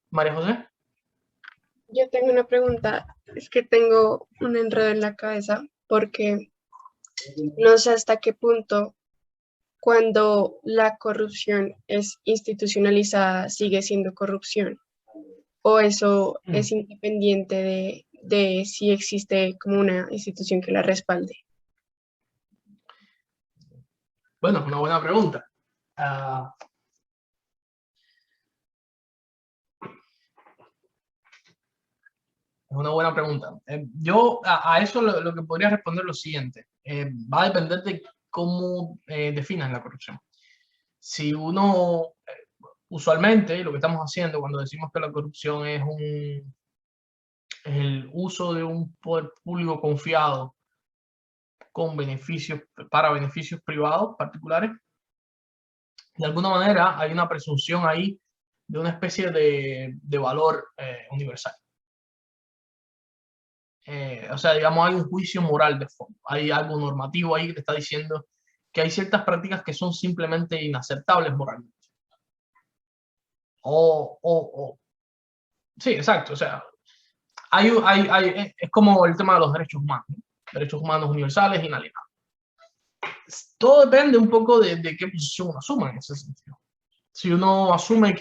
María José. Yo tengo una pregunta, es que tengo un enredo en la cabeza porque no sé hasta qué punto cuando la corrupción es institucionalizada sigue siendo corrupción o eso es independiente de si existe como una institución que la respalde. Bueno, es una buena pregunta. Es una buena pregunta. Yo a eso lo que podría responder lo siguiente. Va a depender de cómo definan la corrupción. Si uno, usualmente, lo que estamos haciendo cuando decimos que la corrupción es el uso de un poder público confiado para beneficios privados particulares, de alguna manera hay una presunción ahí de una especie de valor universal. O sea, digamos, hay un juicio moral de fondo, hay algo normativo ahí que te está diciendo que hay ciertas prácticas que son simplemente inaceptables moralmente. Sí, exacto, o sea, es como el tema de los derechos humanos, ¿no? Derechos humanos universales, inalienables. Todo depende un poco de qué posición uno asuma en ese sentido. Si uno asume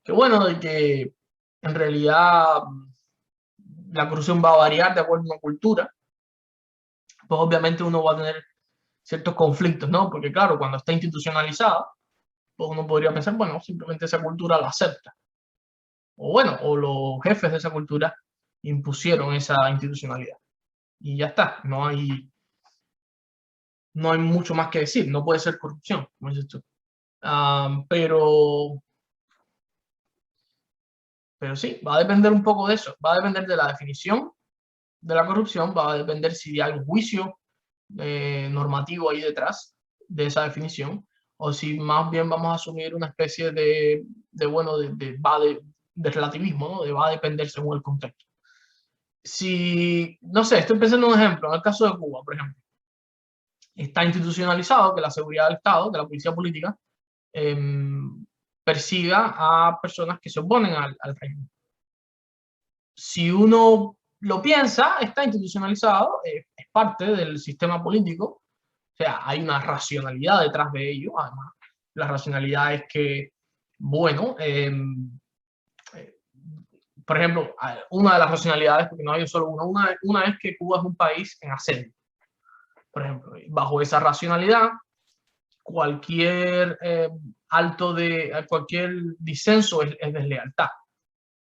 bueno, de que en realidad la corrupción va a variar de acuerdo a una cultura, pues obviamente uno va a tener ciertos conflictos, ¿no? Porque claro, cuando está institucionalizada, pues uno podría pensar, bueno, simplemente esa cultura la acepta. O bueno, o los jefes de esa cultura impusieron esa institucionalidad. Y ya está, no hay mucho más que decir, no puede ser corrupción, como dices tú. Pero sí, va a depender un poco de eso, va a depender de la definición de la corrupción, va a depender si hay un juicio normativo ahí detrás de esa definición, o si más bien vamos a asumir una especie de relativismo, ¿no? De va a depender según el contexto. Si, no sé, estoy pensando en un ejemplo, en el caso de Cuba, por ejemplo, está institucionalizado que la seguridad del Estado, que la policía política, persiga a personas que se oponen al régimen. Si uno lo piensa, está institucionalizado, es parte del sistema político, o sea, hay una racionalidad detrás de ello. Además, la racionalidad es que, bueno, por ejemplo, una de las racionalidades, porque no hay solo una es que Cuba es un país en asedio. Por ejemplo, bajo esa racionalidad, cualquier cualquier disenso es deslealtad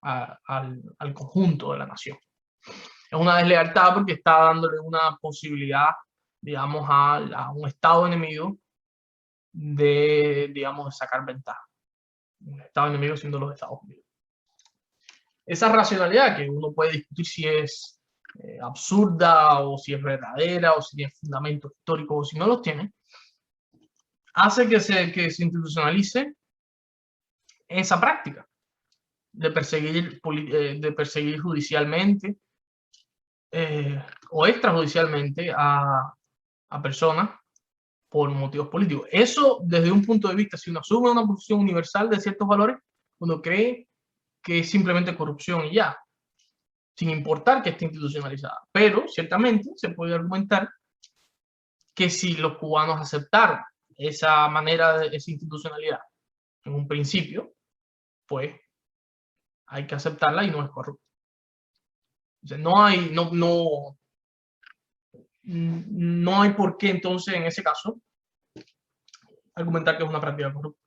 al conjunto de la nación. Es una deslealtad porque está dándole una posibilidad, digamos, a un Estado enemigo de, digamos, de sacar ventaja. Un Estado enemigo siendo los Estados Unidos. Esa racionalidad, que uno puede discutir si es absurda o si es verdadera o si tiene fundamentos históricos o si no los tiene, hace que se institucionalice esa práctica de perseguir judicialmente o extrajudicialmente a personas por motivos políticos. Eso, desde un punto de vista, si uno asume una posición universal de ciertos valores, uno cree que es simplemente corrupción y ya, sin importar que esté institucionalizada. Pero, ciertamente, se puede argumentar que si los cubanos aceptaron esa manera de esa institucionalidad en un principio, pues hay que aceptarla y no es corrupta. O sea, no hay por qué entonces en ese caso argumentar que es una práctica corrupta,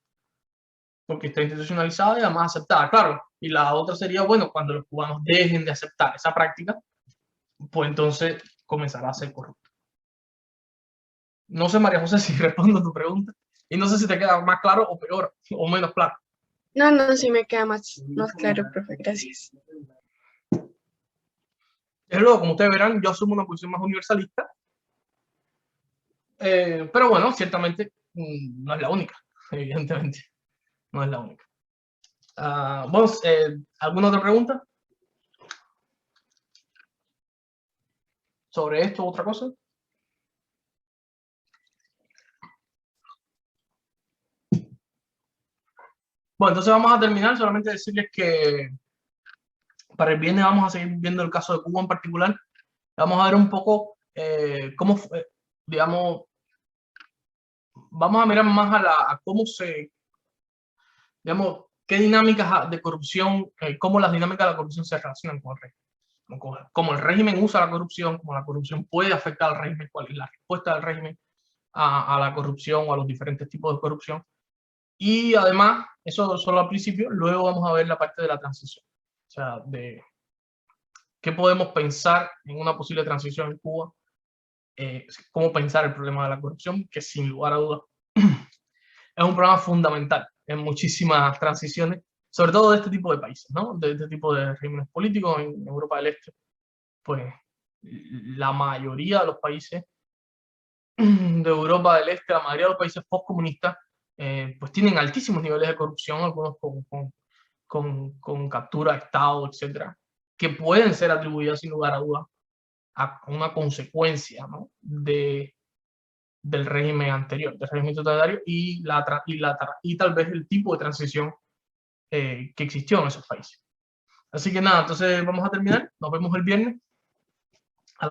porque está institucionalizada y además aceptada, claro. Y la otra sería, bueno, cuando los cubanos dejen de aceptar esa práctica, pues entonces comenzará a ser corrupta. No sé, María José, si respondo a tu pregunta, y no sé si te queda más claro o peor, o menos claro. No, sí me queda más claro, profe, gracias. Desde luego, como ustedes verán, yo asumo una posición más universalista, pero bueno, ciertamente no es la única, evidentemente, no es la única. Vamos, ¿alguna otra pregunta? ¿Sobre esto o otra cosa? Bueno, entonces vamos a terminar, solamente decirles que para el viernes vamos a seguir viendo el caso de Cuba en particular. Vamos a ver un poco cómo, digamos, vamos a mirar más a cómo digamos, qué dinámicas de corrupción, cómo las dinámicas de la corrupción se relacionan con el régimen. Cómo el régimen usa la corrupción, cómo la corrupción puede afectar al régimen, cuál es la respuesta del régimen a la corrupción o a los diferentes tipos de corrupción. Y además, eso solo al principio, luego vamos a ver la parte de la transición. O sea, de qué podemos pensar en una posible transición en Cuba, cómo pensar el problema de la corrupción, que sin lugar a dudas es un problema fundamental en muchísimas transiciones, sobre todo de este tipo de países, ¿no? De este tipo de regímenes políticos en Europa del Este. Pues la mayoría de los países de Europa del Este, la mayoría de los países postcomunistas, pues tienen altísimos niveles de corrupción, algunos con captura de Estado, etcétera, que pueden ser atribuidas sin lugar a dudas a una consecuencia, ¿no? del régimen anterior, del régimen totalitario y tal vez el tipo de transición que existió en esos países. Así que nada, entonces vamos a terminar, nos vemos el viernes.